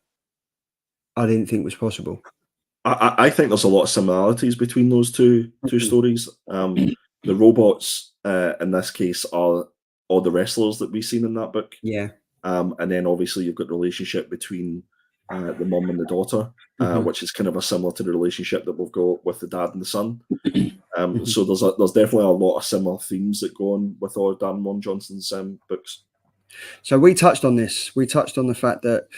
I didn't think was possible. I think there's a lot of similarities between those two stories. The robots in this case are all the wrestlers that we've seen in that book. Yeah. And then obviously you've got the relationship between the mum and the daughter, which is kind of a similar to the relationship that we've got with the dad and the son. So there's definitely a lot of similar themes that go on with all Dan Warren Johnson's books. So we touched on this. We touched on the fact that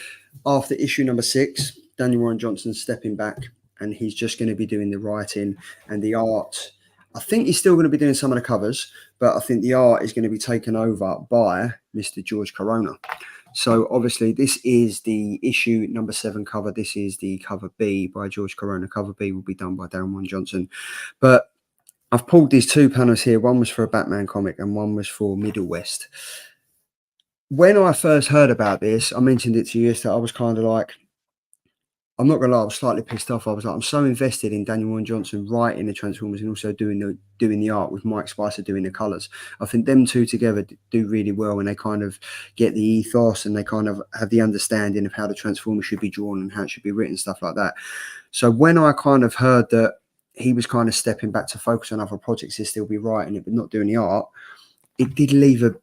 after issue number 6, Daniel Warren Johnson's stepping back and he's just going to be doing the writing and the art. I think he's still going to be doing some of the covers, but I think the art is going to be taken over by Mr. George Corona. So obviously this is the issue number 7 cover. This is the cover B by George Corona. Cover B will be done by Daniel Warren Johnson. But I've pulled these 2 panels here. One was for a Batman comic and one was for Middle West. When I first heard about this, I mentioned it to you yesterday. I was kind of like, I'm not gonna lie, I was slightly pissed off. I was like, I'm so invested in Daniel Warren Johnson writing the Transformers and also doing the art with Mike Spicer doing the colours. I think them two together do really well, and they kind of get the ethos and they kind of have the understanding of how the Transformers should be drawn and how it should be written, stuff like that. So when I kind of heard that he was kind of stepping back to focus on other projects, he'll still be writing it but not doing the art, it did leave a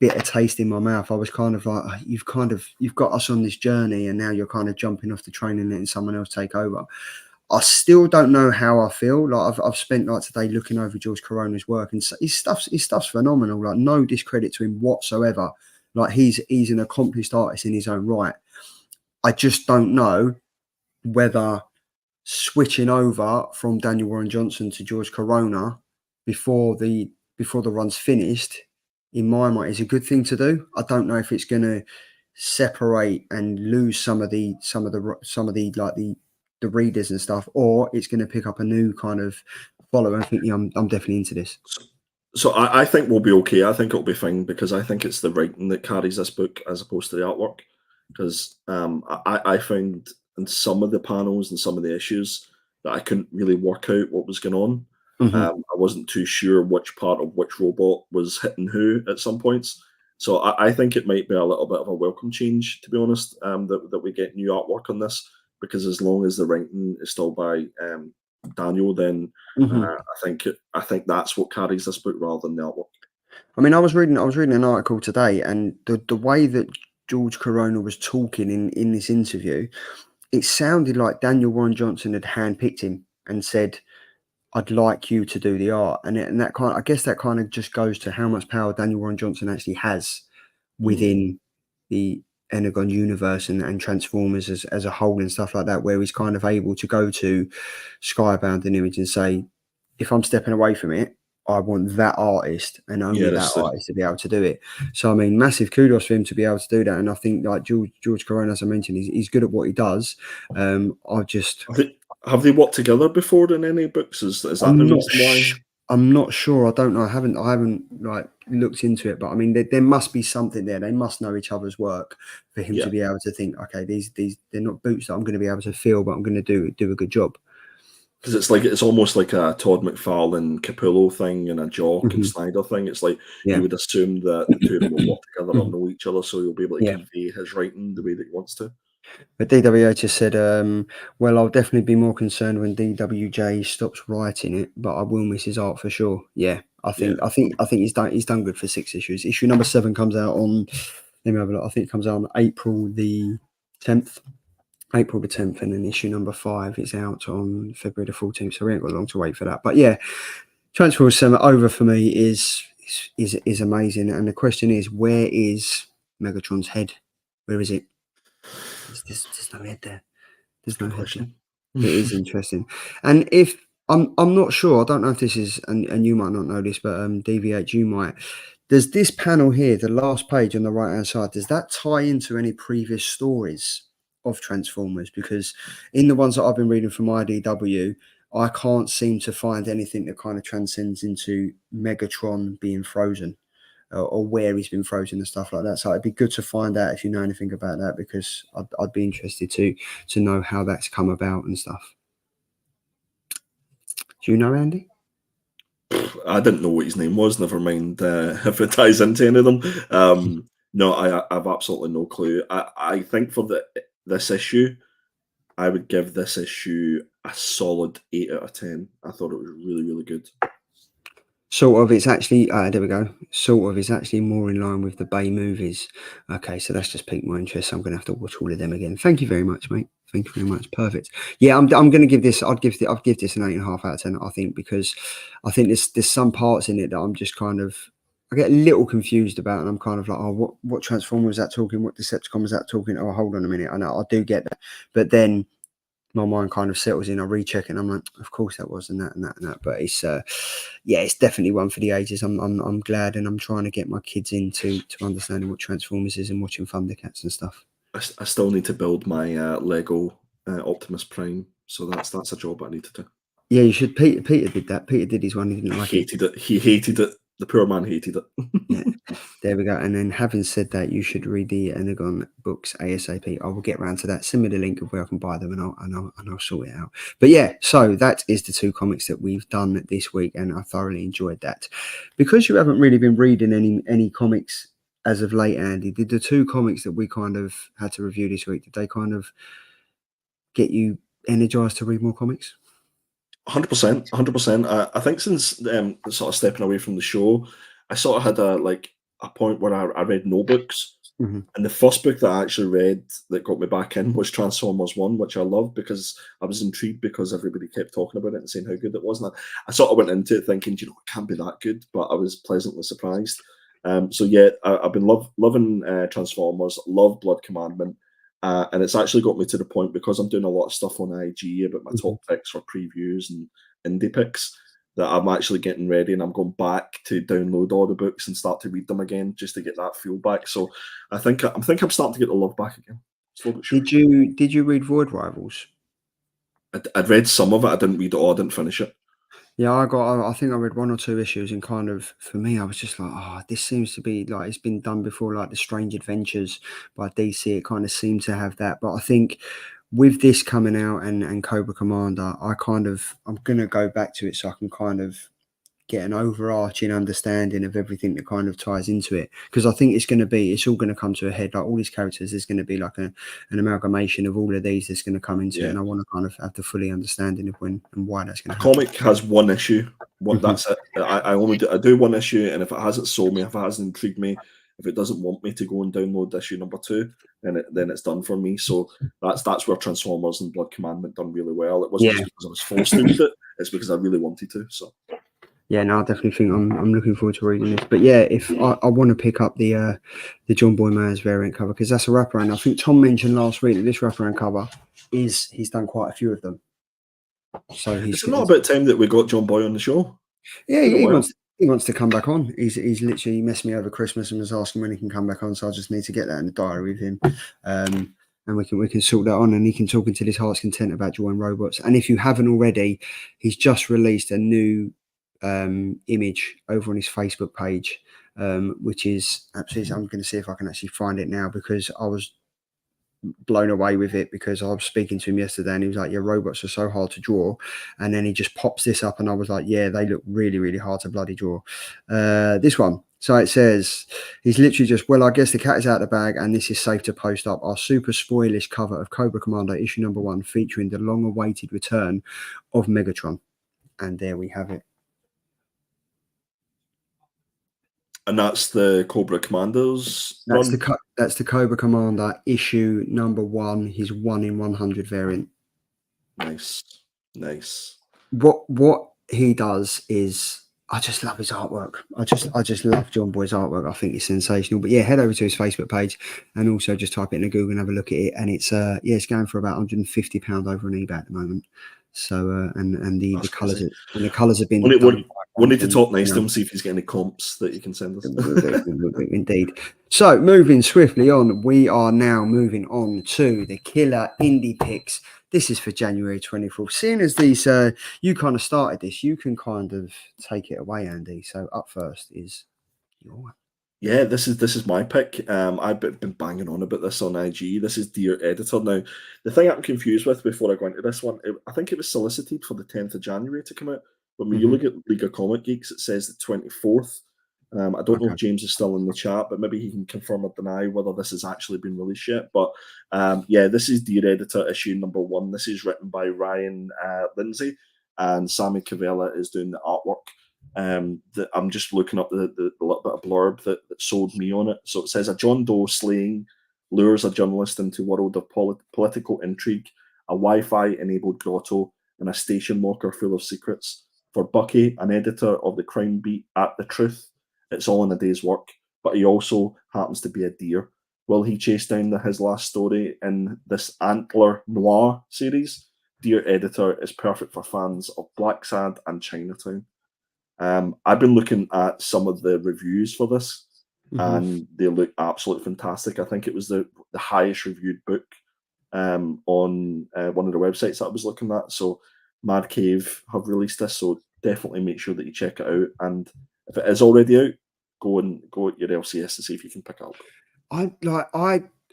bitter taste in my mouth. I was kind of like, you've got us on this journey and now you're kind of jumping off the train and letting someone else take over. I still don't know how I feel. Like I've spent like today looking over George Corona's work and his stuff's phenomenal. Like no discredit to him whatsoever. Like he's an accomplished artist in his own right. I just don't know whether switching over from Daniel Warren Johnson to George Corona before the run's finished, in my mind, is a good thing to do. I don't know if it's going to separate and lose some of the like the readers and stuff, or it's going to pick up a new kind of follower. I think I'm definitely into this. So I think we'll be okay. I think it'll be fine because I think it's the writing that carries this book as opposed to the artwork. Because I found in some of the panels and some of the issues that I couldn't really work out what was going on. I wasn't too sure which part of which robot was hitting who at some points. So I think it might be a little bit of a welcome change, to be honest, that we get new artwork on this, because as long as the writing is still by Daniel, then Mhm. I think that's what carries this book rather than the artwork. I mean, I was reading an article today, and the way that George Corona was talking in this interview, it sounded like Daniel Warren Johnson had handpicked him and said, "I'd like you to do the art," and that kind. I guess that kind of just goes to how much power Daniel Warren Johnson actually has Mm. within the Energon universe and Transformers as a whole and stuff like that, where he's kind of able to go to Skybound and Image and say, if I'm stepping away from it, I want that artist and Yeah, only that that's the artist to be able to do it. So I mean, massive kudos for him to be able to do that. And I think like George Corona, as I mentioned, he's good at what he does. I just have they worked together before in any books? Is that the I'm not reason why? I'm not sure. I don't know. I haven't like looked into it, but I mean, there must be something there. They must know each other's work for him Yeah, to be able to think, okay, these they're not boots that I'm going to be able to feel, but I'm going to do a good job. because it's almost like a Todd McFarlane Capullo thing and a Jock and Hmm. Snyder thing. It's like Yeah. you would assume that the two of them will work together or Mhm. know each other, so he'll be able to Yeah. convey his writing the way that he wants to. But DWH has said, well, I'll definitely be more concerned when DWJ stops writing it, but I will miss his art for sure. Yeah, Yeah, I think he's done good for 6 issues. Issue number 7 comes out on, let me have a look. I think it comes out on April the 10th. April the 10th, and then issue number 5 is out on February the 14th. So we ain't got long to wait for that. But yeah, Transformers 7 over for me is amazing. And the question is, where is Megatron's head? Where is it? There's no head there. There's no good head there. question. It is interesting. And if I'm not sure, I don't know if this is, and you might not know this, but DVH, you might. Does this panel here, the last page on the right hand side, does that tie into any previous stories of Transformers? Because in the ones that I've been reading from IDW, I can't seem to find anything that kind of transcends into Megatron being frozen, or where he's been frozen and stuff like that. So it'd be good to find out if you know anything about that, because I'd be interested to know how that's come about and stuff. Do you know, Andy? I didn't know what his name was. Never mind if it ties into any of them. No, I've absolutely no clue. I think for this issue, I would give this issue a solid 8 out of 10. I thought it was really, really good. Sort of. It's actually there we go. Sort of. It's actually more in line with the Bay movies. Okay, so that's just piqued my interest. I'm going to have to watch all of them again. Thank you very much, mate. Thank you very much. Perfect. Yeah, I'm going to give this. I'd give this an 8.5 out of 10. I think, because I think there's some parts in it that I'm just kind of, I get a little confused about, and I'm kind of like, oh, what Transformer was that talking? What Decepticon was that talking? Oh, hold on a minute. I know I do get that, but then my mind kind of settles in. I recheck it and I'm like, of course that was, and that and that and that. But it's yeah, it's definitely one for the ages. I'm glad, and I'm trying to get my kids into understanding what Transformers is and watching Thundercats and stuff. I still need to build my Lego Optimus Prime, so that's a job I need to do. Yeah, you should. Peter did that. Peter did his one. He didn't He like it. hated it. He hated it. The poor man hated it. Yeah, there we go. And then, having said that, you should read the Energon books ASAP. I will get round to that. Send me the link of where I can buy them, and I'll sort it out. But yeah, so that is the 2 comics that we've done this week, and I thoroughly enjoyed that. Because you haven't really been reading any comics as of late, Andy, did the 2 comics that we kind of had to review this week, did they kind of get you energized to read more comics? 100%, 100%. I think since sort of stepping away from the show, I sort of had a point where I read no books, Hmm. and the first book that I actually read that got me back in was Transformers One, which I loved because I was intrigued because everybody kept talking about it and saying how good it was, and I sort of went into it thinking, you know, it can't be that good, but I was pleasantly surprised. So yeah, I've been loving Transformers, love Blood Commandment. And it's actually got me to the point, because I'm doing a lot of stuff on IG about my Hmm. top picks for previews and indie picks, that I'm actually getting ready and I'm going back to download all the books and start to read them again just to get that feel back. So I think I'm starting to get the love back again. Slow but sure. Did you read Void Rivals? I'd read some of it. I didn't read it all. I didn't finish it. Yeah, I think I read 1 or 2 issues, and kind of, for me, I was just like, oh, this seems to be like it's been done before, like the Strange Adventures by DC. It kind of seemed to have that, but I think with this coming out and Cobra Commander, I'm gonna go back to it so I can kind of get an overarching understanding of everything that kind of ties into it. Because I think it's all going to come to a head. Like all these characters, there's going to be like an amalgamation of all of these that's going to come into it. And I want to kind of have the fully understanding of when and why that's going to happen. Comic has one issue. That's it. I do one issue, and if it hasn't sold me, if it hasn't intrigued me, if it doesn't want me to go and download issue number 2, then it's done for me. So that's where Transformers and Blood Commandment done really well. It wasn't just because I was forced to read it; it's because I really wanted to. So yeah, no, I definitely think I'm looking forward to reading this. But yeah, if I want to pick up the John Boy Myers variant cover, because that's a wraparound. I think Tom mentioned last week that this wraparound cover he's done quite a few of them. So it's not about time that we got John Boy on the show. Yeah, he wants to come back on. He's literally messed me over Christmas and was asking when he can come back on. So I just need to get that in the diary with him, and we can sort that on. And he can talk until his heart's content about drawing robots. And if you haven't already, he's just released a new image over on his Facebook page, which is absolutely. I'm going to see if I can actually find it now, because I was blown away with it, because I was speaking to him yesterday and he was like, your robots are so hard to draw, and then he just pops this up and I was like, yeah, they look really, really hard to bloody draw. This one, so it says he's literally just, well, I guess the cat is out of the bag and this is safe to post up our super spoilish cover of Cobra Commander issue number 1, featuring the long awaited return of Megatron. And there we have it. And that's the Cobra Commandos. That's the Cobra Commander issue number 1. His 1 in 100 variant. Nice. What he does is, I just love his artwork. I just love John Boy's artwork. I think it's sensational. But yeah, head over to his Facebook page and also just type it into Google and have a look at it. And it's it's going for about £150 over on eBay at the moment. So and the colours have been done. We need to talk nice to him, see if he's got any comps that he can send us. Indeed. So moving swiftly on, we are now moving on to the killer indie picks. This is for January 24th. Seeing as these, you kind of started this, you can kind of take it away, Andy. So up first is your. Yeah, this is my pick. I've been banging on about this on IG. This is Dear Editor. Now, the thing I'm confused with before I go into this one, I think it was solicited for the 10th of January to come out. But when you look at League of Comic Geeks, it says the 24th. I don't know if James is still in the chat, but maybe he can confirm or deny whether this has actually been released yet. But yeah, this is Dear Editor issue number 1. This is written by Ryan Lindsay, and Sammy Cavella is doing the artwork. I'm just looking up the little bit of blurb that sold me on it. So it says, a John Doe slaying lures a journalist into a world of political intrigue, a Wi-Fi enabled grotto, and a station locker full of secrets. For Bucky, an editor of the crime beat at The Truth, it's all in a day's work, but he also happens to be a deer. Will he chase down his last story in this Antler Noir series? Dear Editor is perfect for fans of Black Sad and Chinatown. I've been looking at some of the reviews for this, and they look absolutely fantastic. I think it was the highest reviewed book on one of the websites that I was looking at. So Mad Cave have released this, so definitely make sure that you check it out. And if it is already out, go at your LCS to see if you can pick it up.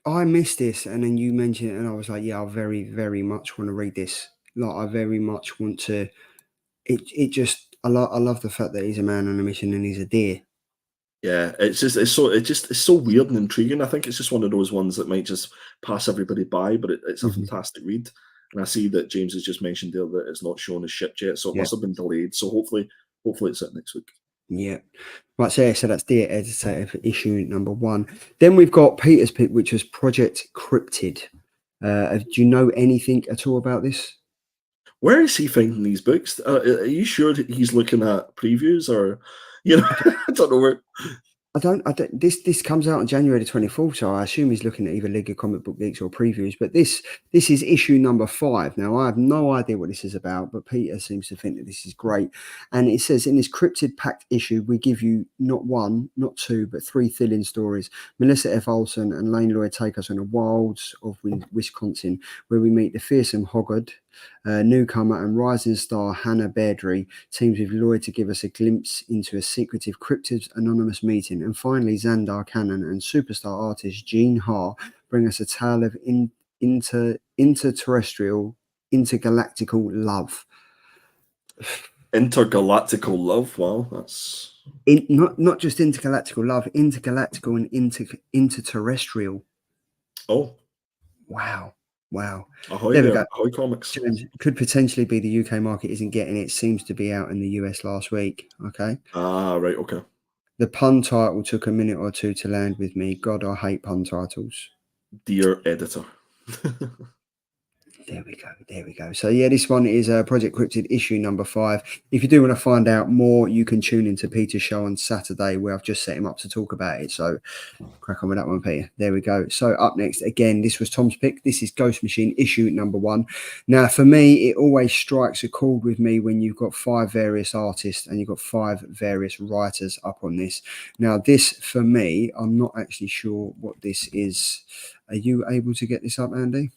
I missed this, and then you mentioned it, and I was like, yeah, I very, very much want to read this. Like, I very much want to. I love the fact that he's a man on a mission and he's a deer. Yeah, it's so weird and intriguing. I think it's just one of those ones that might just pass everybody by, but it's a fantastic read. And I see that James has just mentioned there that it's not shown as shipped yet, so it must have been delayed. So hopefully it's out next week. Yeah. Right, so that's Dear Editor for issue number 1. Then we've got Peter's pick, which was Project Cryptid. Do you know anything at all about this? Where is he finding these books? Are you sure that he's looking at previews, or I don't know where. I don't. This comes out on January the 24th, so I assume he's looking at either League of Comic Book Geeks or previews. But this is issue number 5. Now, I have no idea what this is about, but Peter seems to think that this is great. And it says, in this cryptid packed issue, we give you not 1, not 2, but 3 thrilling stories. Melissa F. Olson and Lane Lloyd take us on the wilds of Wisconsin, where we meet the fearsome Hoggard, newcomer and rising star Hannah Bairdry teams with Lloyd to give us a glimpse into a secretive cryptid anonymous meeting. And finally, Xandar Cannon and superstar artist Jean Ha bring us a tale of interterrestrial, intergalactical love. Intergalactical love. Wow, that's Not just intergalactical love, intergalactical and interterrestrial. oh, Wow. ahoy There we there, go. ahoy comics. Could potentially be the UK market isn't getting it. Seems to be out in the US last week. Okay. Ah, right, okay. The pun title took a minute or two to land with me. God, I hate pun titles. Dear editor. There we go. So yeah, this one is Project Cryptid issue number 5. If you do want to find out more, you can tune into Peter's show on Saturday, where I've just set him up to talk about it. So crack on with that one, Peter. There we go. So up next, again, this was Tom's pick. This is Ghost Machine issue number 1. Now, for me, it always strikes a chord with me when you've got 5 various artists and you've got 5 various writers up on this. Now, this for me, I'm not actually sure what this is. Are you able to get this up, Andy?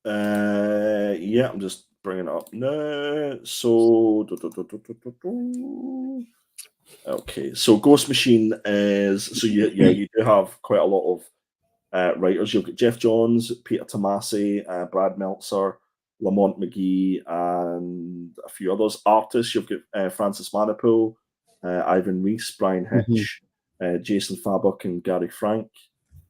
Yeah, I'm just bringing it up now. So, okay, so Ghost Machine is so you do have quite a lot of writers. You've got Jeff Johns, Peter Tomasi, Brad Meltzer, Lamont McGee, and a few others. Artists, you've got Francis Manipool, Ivan Reese, Brian Hitch, Jason Fabok, and Gary Frank,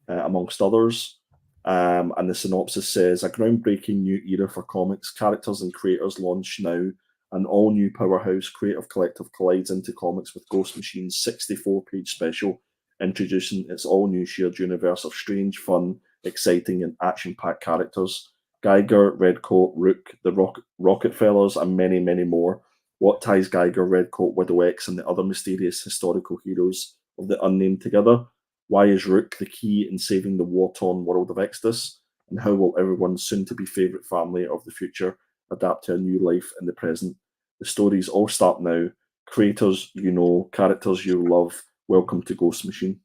amongst others. And the synopsis says, a groundbreaking new era for comics, characters and creators launch now. An all-new powerhouse creative collective collides into comics with Ghost Machine's 64-page special, introducing its all-new shared universe of strange, fun, exciting, and action-packed characters. Geiger, Redcoat, Rook, the Rocket Fellas, and many, many more. What ties Geiger, Redcoat, Widow X, and the other mysterious historical heroes of the unnamed together? Why is Rook the key in saving the war-torn world of Exodus? And how will everyone's soon-to-be favourite family of the future adapt to a new life in the present? The stories all start now. Creators you know, characters you love. Welcome to Ghost Machine.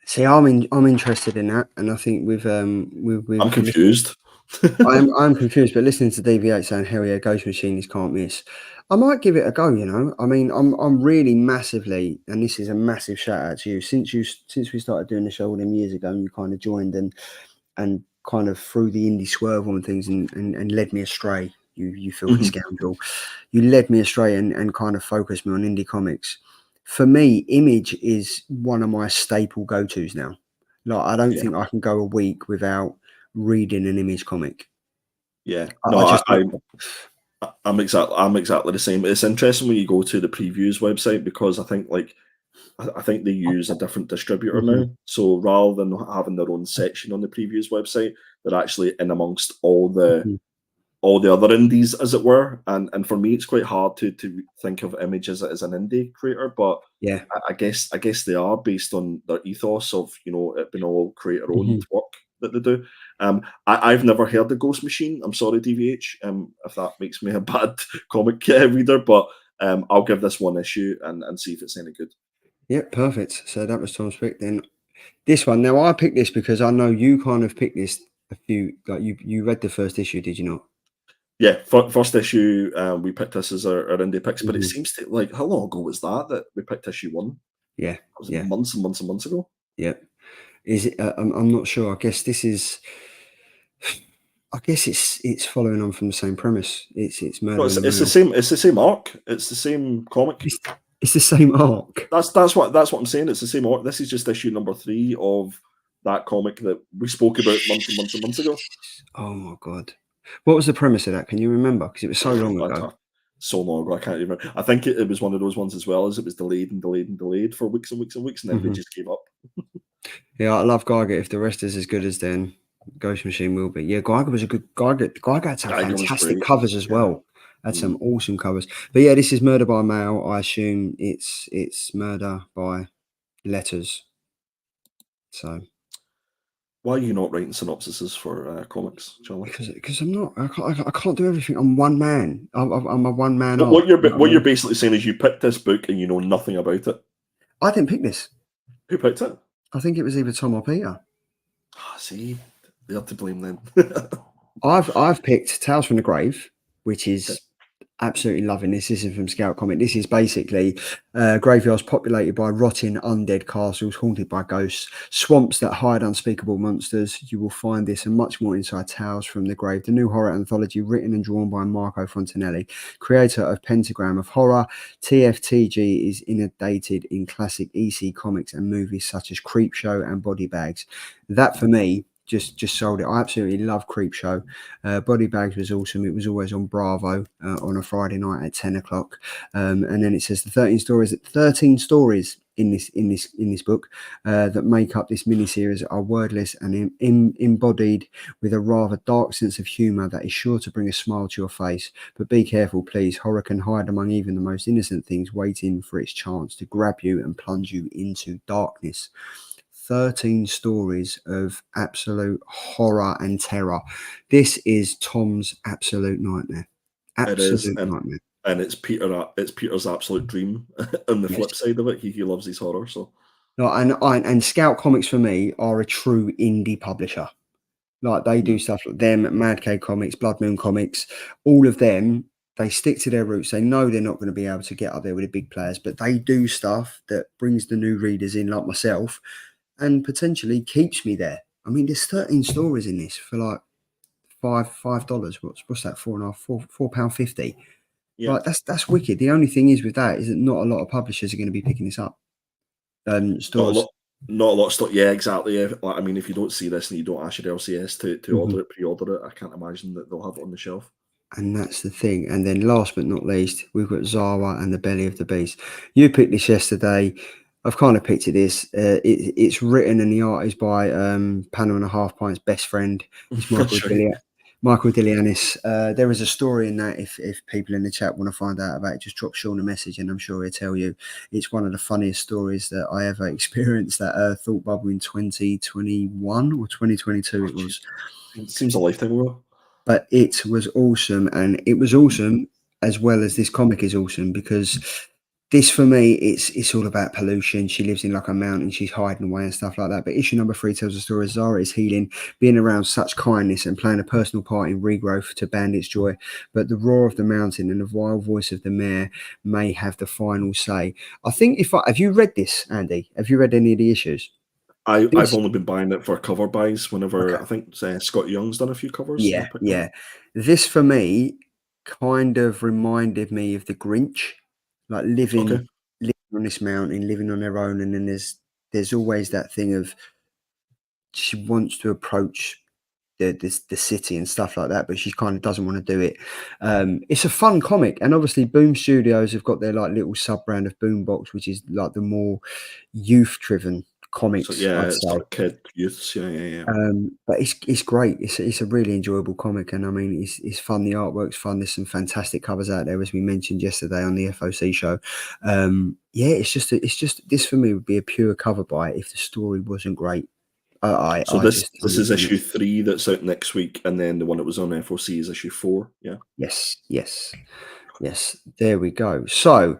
See, I'm interested in that, and I think I'm confused. I'm confused, but listening to DV8 saying hell yeah, Ghost Machine is can't miss. I might give it a go. You know, I mean, I'm really massively, and this is a massive shout out to you since we started doing the show all them years ago, and you kind of joined and kind of threw the indie swerve on things and led me astray. You filthy scoundrel, you led me astray and kind of focused me on indie comics. For me, Image is one of my staple go-tos now. Like, I don't think I can go a week without reading an Image comic. Yeah, no, I'm exactly the same. It's interesting when you go to the previews website because I think they use a different distributor now. So rather than having their own section on the previews website, they're actually in amongst all the other indies, as it were. And for me, it's quite hard to think of Image as an indie creator, but Yeah, I guess they are based on their ethos of it being all creator-owned work that they do. I've never heard of Ghost Machine. I'm sorry, DVH, if that makes me a bad comic reader, but I'll give this one issue and see if it's any good. Yeah, perfect. So that was Tom's pick. Then this one. Now I picked this because I know you kind of picked this a few. Like you read the first issue, did you not? Yeah, first issue, we picked this as our indie picks, but it seems to how long ago was that we picked issue 1? Yeah, That was months and months and months ago. yeah. Is it? I'm not sure. I guess this is. I guess it's following on from the same premise. It's No, murder it's, in the it's the mail. same. It's the same arc. It's the same comic. It's the same arc. That's what I'm saying. It's the same arc. This is just issue number 3 of that comic that we spoke about months and months and months ago. Oh my god! What was the premise of that? Can you remember? Because it was so long ago. So long ago, I can't even. I think it was one of those ones as well as it was delayed and delayed and delayed for weeks and weeks and weeks, and then they just gave up. Yeah, I love Geiger. If the rest is as good as then, Ghost Machine will be. Yeah, Geiger was a good Geiger. Geiger had some fantastic covers as well. Had some awesome covers. But yeah, this is Murder by Mail. I assume it's murder by letters. So why are you not writing synopsises for comics, Charlie? Because I'm not. I can't do everything. I'm one man. I'm a one man. What you're basically saying is you picked this book and you know nothing about it. I didn't pick this. Who picked it? I think it was either Tom or Peter. See, they're to blame then. I've picked Tales from the Grave, which is Absolutely loving this. This is from Scout Comic. This is basically graveyards populated by rotting undead castles haunted by ghosts, swamps that hide unspeakable monsters. You will find this and much more inside Tales from the Grave, the new horror anthology written and drawn by Marco Fontanelli, creator of Pentagram of Horror. TFTG is inundated in classic EC comics and movies such as Creepshow and Body Bags. That for me just sold it. I absolutely love Creepshow. Body Bags was awesome. It was always on Bravo on a Friday night at 10 o'clock. And then it says the 13 stories in this book that make up this miniseries are wordless and embodied with a rather dark sense of humour that is sure to bring a smile to your face. But be careful, please. Horror can hide among even the most innocent things, waiting for its chance to grab you and plunge you into darkness. 13 stories of absolute horror and terror. This is Tom's absolute nightmare. It is, Absolute nightmare. and it's Peter's absolute dream. On the flip Yes. side of it, he loves his horror. So No, and Scout Comics for me are a true indie publisher. Like they do stuff like them, Mad K Comics, Blood Moon Comics, all of them. They stick to their roots. They know they're not going to be able to get up there with the big players, but they do stuff that brings the new readers in, like myself, and potentially keeps me there. I mean, there's 13 stories in this for like $5. What's that? £4.50. yeah, Like that's wicked. The only thing is with that is that not a lot of publishers are going to be picking this up. not a Stores. lot. Not a lot of stuff. Yeah, exactly. I mean, if you don't see this and you don't ask your LCS to order it, pre-order it, I can't imagine that they'll have it on the shelf. And that's the thing. And then last but not least, we've got Zawa and the Belly of the Beast. You picked this yesterday. I've kind of picked it this. It's written and the art is by Panel and a Half Pint's best friend. It's Michael Dilianis. There is a story in that if people in the chat want to find out about it, just drop Sean a message and I'm sure he'll tell you. It's one of the funniest stories that I ever experienced at Thought Bubble in 2021 or 2022 it was. It seems a lifetime ago. But it was awesome, and it was awesome as well as this comic is awesome because this for me it's all about pollution. She lives in like a mountain, she's hiding away and stuff like that. But issue number 3 tells the story of Zara is healing, being around such kindness and playing a personal part in regrowth to Bandit's joy. But the roar of the mountain and the wild voice of the mayor may have the final say. I think have you read this, Andy? Have you read any of the issues? I've only been buying it for cover buys whenever Okay. I think Scott Young's done a few covers. And I Yeah, picked them yeah. up. This for me kind of reminded me of the Grinch, like Okay. living on this mountain, living on their own, and then there's always that thing of she wants to approach the city and stuff like that, but she kind of doesn't want to do it. It's a fun comic, and obviously Boom Studios have got their like little sub brand of Boombox, which is like the more youth driven comics, So yeah, I'd it's say. sort of kid youths. Yeah. But it's great. It's a really enjoyable comic, and I mean it's fun. The artwork's fun. There's some fantastic covers out there, as we mentioned yesterday on the FOC show. Yeah, it's just this for me would be a pure cover buy if the story wasn't great. So I this just is issue 3 that's out next week, and then the one that was on FOC is issue 4. Yeah. yes. There we go. So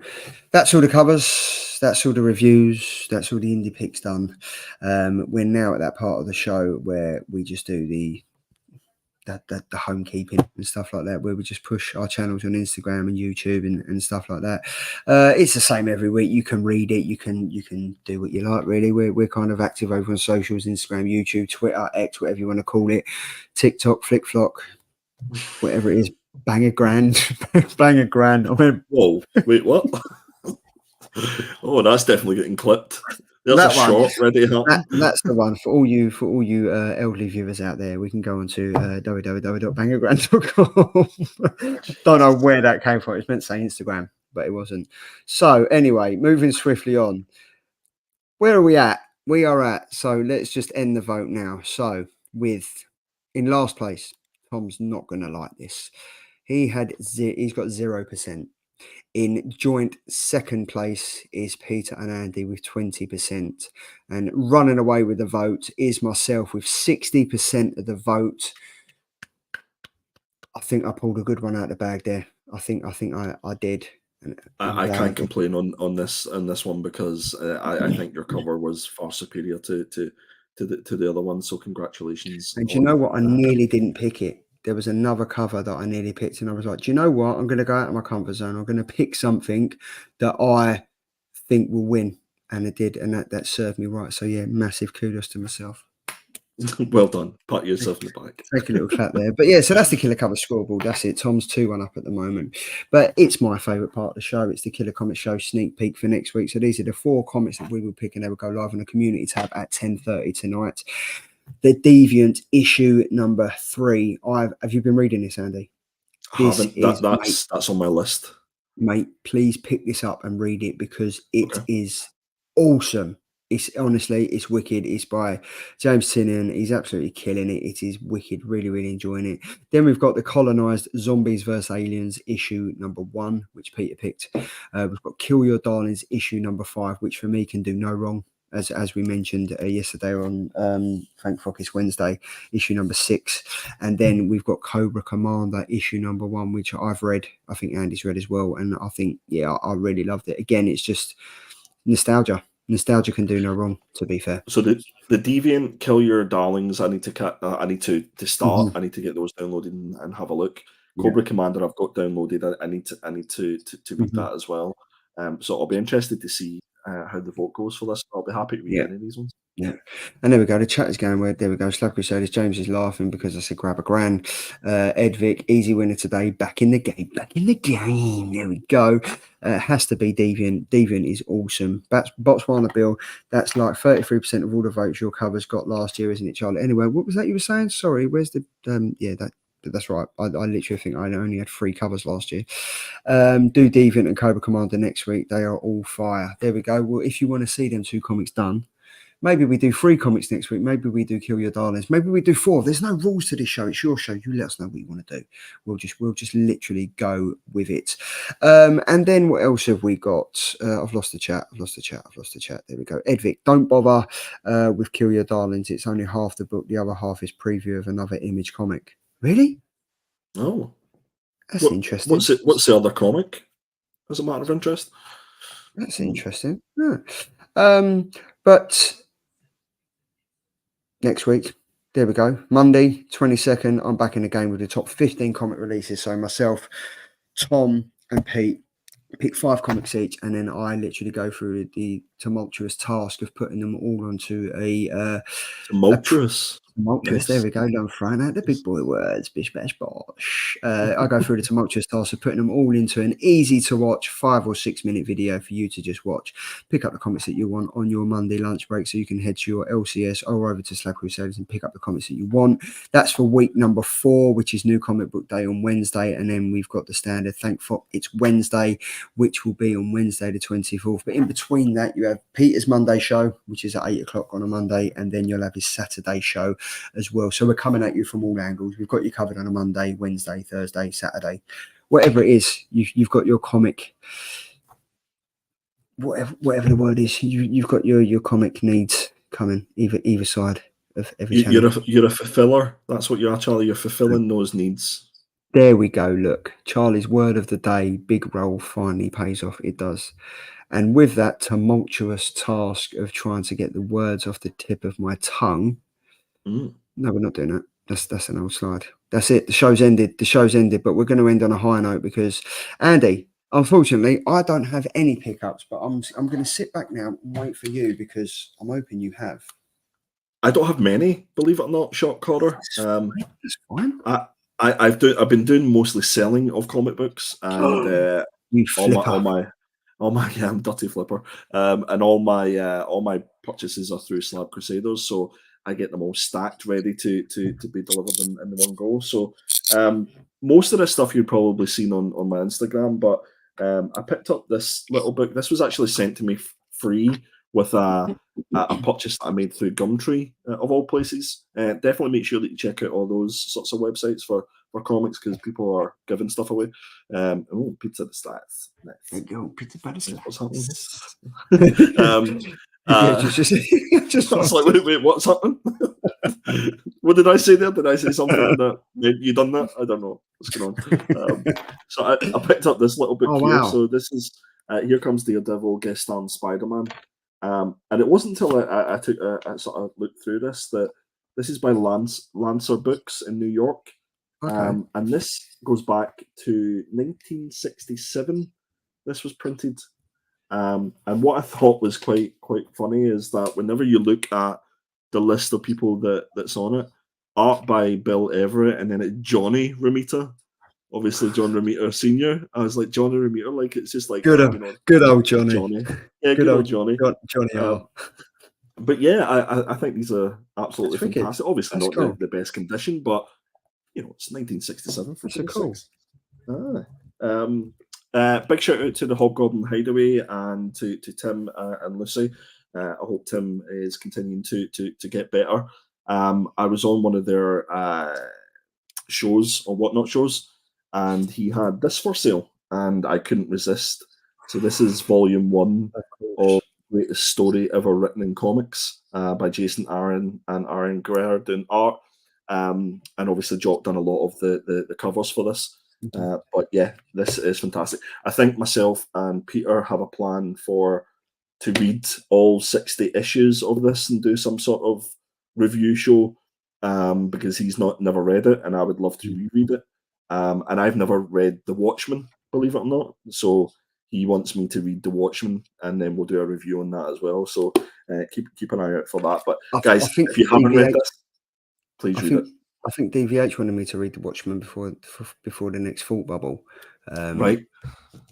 that's all the covers. That's all the reviews. That's all the indie picks done. We're now at that part of the show where we just do the homekeeping and stuff like that, where we just push our channels on Instagram and YouTube and stuff like that. It's the same every week. You can read it, you can do what you like, really. We're kind of active over on socials, Instagram, YouTube, Twitter, X, whatever you want to call it, TikTok, FlickFlock, whatever it is. Bang a grand. Bang a grand. I mean, Whoa, wait, what? Oh, that's definitely getting clipped. There's that a one. shot ready to happen. That's the one for all you elderly viewers out there. We can go on to www.bangergrand.com. Don't know where that came from. It's meant to say Instagram, but it wasn't. So anyway, moving swiftly on. Where are we at? We are at. So let's just end the vote now. So in last place, Tom's not going to like this. He's got 0%. In joint second place is Peter and Andy with 20%. And running away with the vote is myself with 60% of the vote. I think I pulled a good one out of the bag there. I think I did. And I can't complain on this one because I think your cover was far superior to the other one. So congratulations. And you know what? I nearly didn't pick it. there was another cover that I nearly picked, and I was like, do you know what? I'm going to go out of my comfort zone. I'm going to pick something that I think will win. And it did, and that served me right. So yeah, massive kudos to myself. Well done. Pat yourself in the back. Take a little clap there. But yeah, so that's the Killer Cover scoreboard. That's it. Tom's 2-1 up at the moment. But it's my favourite part of the show. It's the Killer Comic Show sneak peek for next week. So these are the 4 comics that we will pick, and they will go live on the community tab at 10:30 tonight. The Deviant issue number 3. Have you been reading this, Andy? I haven't. That's on my list. Mate, please pick this up and read it because it is awesome. It's honestly, it's wicked. It's by James Tynion. He's absolutely killing it. It is wicked. Really, really enjoying it. Then we've got the Colonized Zombies vs. Aliens issue number 1, which Peter picked. We've got Kill Your Darlings issue number 5, which for me can do no wrong. As we mentioned yesterday on Frank Frock's Wednesday, issue number 6. And then we've got Cobra Commander issue number 1, which I've read. I think Andy's read as well. And I think, yeah, I really loved it. Again, it's just nostalgia. Nostalgia can do no wrong, to be fair. So the Deviant, Kill Your Darlings, I need to start. I need to get those downloaded and have a look. Cobra Commander, I've got downloaded. I need to read that as well. So I'll be interested to see how the vote goes for this. I'll be happy to read any of these ones. Yeah, and there we go. The chat is going where. There we go. Slug Crusaders. James is laughing because I said grab a grand. Ed Vic, easy winner today. Back in the game. Back in the game. There we go. Has to be Deviant. Deviant is awesome. Botswana Bill. That's like 33% of all the votes your covers got last year, isn't it, Charlie? Anyway, what was that you were saying? Sorry. Where's the That's right. I literally think I only had 3 covers last year. Do Deviant and Cobra Commander next week. They are all fire. There we go. Well, if you want to see them 2 comics done, maybe we do 3 comics next week. Maybe we do Kill Your Darlings. Maybe we do 4. There's no rules to this show. It's your show. You let us know what you want to do. We'll just literally go with it. And then what else have we got? I've lost the chat. There we go. Edvic, don't bother with Kill Your Darlings. It's only half the book. The other half is preview of another Image comic. Really? Oh, that's interesting. What's the other comic? As a matter of interest. That's interesting. Yeah. But next week, there we go. Monday, 22nd, I'm back in the game with the top 15 comic releases. So myself, Tom, and Pete pick 5 comics each, and then I literally go through the tumultuous task of putting them all onto a tumultuous. Tumultuous, there we go. I'm throwing out the big boy words. Bish, bash, bosh. I go through the tumultuous task of putting them all into an easy to watch 5 or 6 minute video for you to just watch. Pick up the comics that you want on your Monday lunch break, so you can head to your LCS or over to Slug Crusaders and pick up the comics that you want. That's for week number 4, which is New Comic Book Day on Wednesday. And then we've got the standard Thankful It's Wednesday, which will be on Wednesday the 24th. But in between that, you have Peter's Monday show, which is at 8 o'clock on a Monday. And then you'll have his Saturday show as well. So we're coming at you from all angles. We've got you covered on a Monday, Wednesday, Thursday, Saturday, whatever it is. You've got your comic, whatever the word is. You've got your comic needs coming either side of every channel. You're a fulfiller. That's what you are, Charlie. You're fulfilling those needs. There we go. Look, Charlie's word of the day. Big role finally pays off. It does. And with that tumultuous task of trying to get the words off the tip of my tongue. No, we're not doing that. That's an old slide. That's it. The show's ended. But we're going to end on a high note because, Andy, unfortunately, I don't have any pickups. But I'm going to sit back now and wait for you because I'm hoping you have. I don't have many, believe it or not, Shot Caller. That's fine. I've been doing mostly selling of comic books and you flipper. I'm dirty flipper. And all my purchases are through Slab Crusaders, so I get them all stacked, ready to be delivered in the one go. So most of the stuff you've probably seen on my Instagram, but I picked up this little book. This was actually sent to me free with a purchase that I made through Gumtree, of all places. Definitely make sure that you check out all those sorts of websites for comics because people are giving stuff away. Pizza the stats. There you go, pizza by the stats. What's happening? Just I was like, wait, what's happening? What did I say there? Did I say something that you done that? I don't know what's going on. So I picked up this little book here. So this is Here Comes Daredevil, guest starring Spider-Man. And it wasn't until I took a sort of look through this that this is by Lancer Books in New York. Okay. And this goes back to 1967. This was printed. And what I thought was quite funny is that whenever you look at the list of people that's on it, art by Bill Everett, and then it's Johnny Romita, obviously John Romita Senior. I was like, Johnny Romita, like it's just like Good old just Johnny. Johnny. Yeah, Good old Johnny. Johnny R. But yeah, I think these are absolutely That's wicked. fantastic. Obviously That's not cool. the best condition, but it's 1967 for That's so goodness cool. sakes. Big shout out to the Hobgoblin Hideaway and to Tim and Lucy. I hope Tim is continuing to get better. I was on one of their shows or whatnot shows, and he had this for sale, and I couldn't resist. So this is volume 1 of Greatest Story Ever Written in Comics by Jason Aaron and Aaron Greer doing art. And obviously Jock done a lot of the covers for this. But yeah, this is fantastic. I think myself and Peter have a plan to read all 60 issues of this and do some sort of review show, because he's never read it, and I would love to reread it. And I've never read The Watchmen, believe it or not. So he wants me to read The Watchmen, and then we'll do a review on that as well. So keep an eye out for that. But guys, if you haven't read this, please read it. I think DVH wanted me to read The Watchmen before the next Thought Bubble. Right.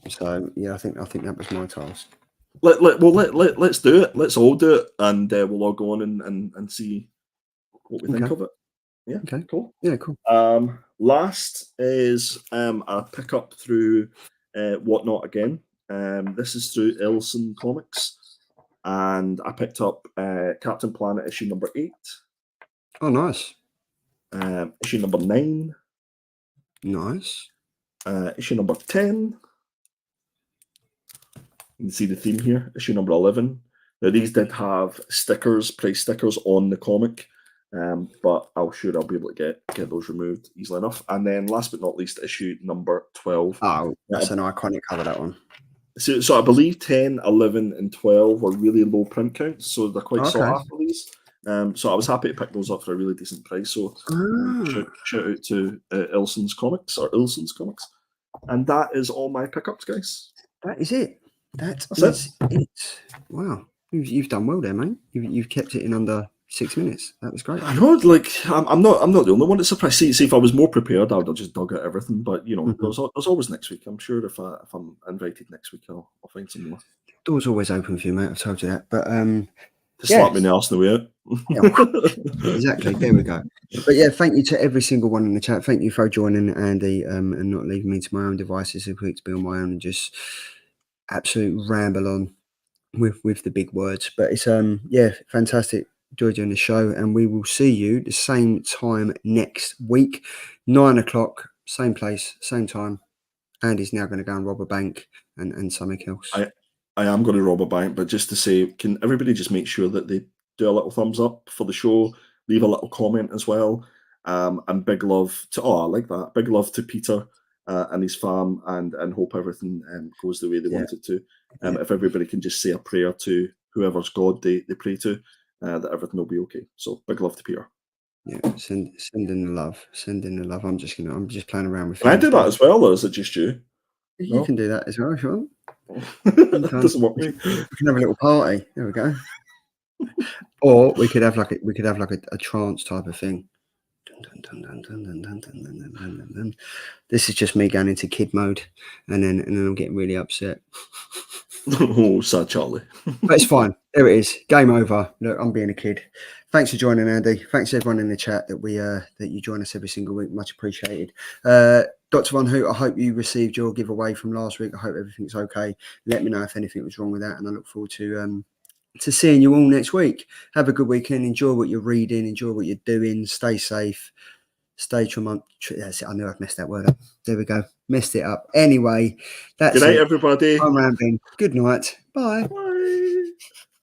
So yeah, I think that was my task. Let's do it. Let's all do it, and we'll all go on and see what we think of it. Yeah. Okay. Cool. Yeah. Cool. Last is a pickup through Whatnot again. This is through Elson Comics, and I picked up Captain Planet issue number 8. Oh, nice. Issue number 9. Nice. Issue number 10. You can see the theme here. Issue number 11. Now these did have price stickers on the comic, but I'll be able to get those removed easily enough. And then last but not least, issue number 12. Oh, that's an iconic cover, that one. So I believe 10, 11, and 12 were really low print counts, so they're quite sought after these. So I was happy to pick those up for a really decent price. So shout out to Ilson's Comics. And that is all my pickups, guys. That is it. That's it. Wow, you've done well there, mate. You've kept it in under 6 minutes. That was great. I know, like I'm not the only one that's surprised. See, if I was more prepared, I would have just dug out everything. But there's always next week. I'm sure if I'm invited next week, I'll find some more. Door's always open for you, mate. I've told you that. But just slap me in the arse on the way out. Yeah, exactly. There we go. But yeah, thank you to every single one in the chat. Thank you for joining, Andy, and not leaving me to my own devices. It's quick to be on my own and just absolute ramble on with the big words. But it's fantastic. Enjoy doing the show, and we will see you the same time next week, 9 o'clock, same place, same time. Andy's now going to go and rob a bank and something else. I am going to rob a bank, but just to say, can everybody just make sure that they do a little thumbs up for the show, leave a little comment as well, and big love to I like that. Big love to Peter and his fam, and hope everything goes the way they want it to. If everybody can just say a prayer to whoever's God they pray to, that everything will be okay. So big love to Peter. Yeah, send in the love. Send in the love. I'm just playing around with. Can I do that as well, or is it just you? You can do that as well if you want. That doesn't work. We can have a little party. There we go. Or we could have like a trance type of thing. This is just me going into kid mode, and then I'm getting really upset. Oh, sad Charlie. But it's fine. There it is. Game over. Look, I'm being a kid. Thanks for joining, Andy. Thanks everyone in the chat that you join us every single week. Much appreciated. Dr. Von Hoot, I hope you received your giveaway from last week. I hope everything's okay. Let me know if anything was wrong with that, and I look forward to seeing you all next week. Have a good weekend. Enjoy what you're reading. Enjoy what you're doing. Stay safe. Stay That's it. I knew I've messed that word up. There we go. Messed it up. Anyway, that's good night, it. everybody. I'm rambling. Good night. Bye.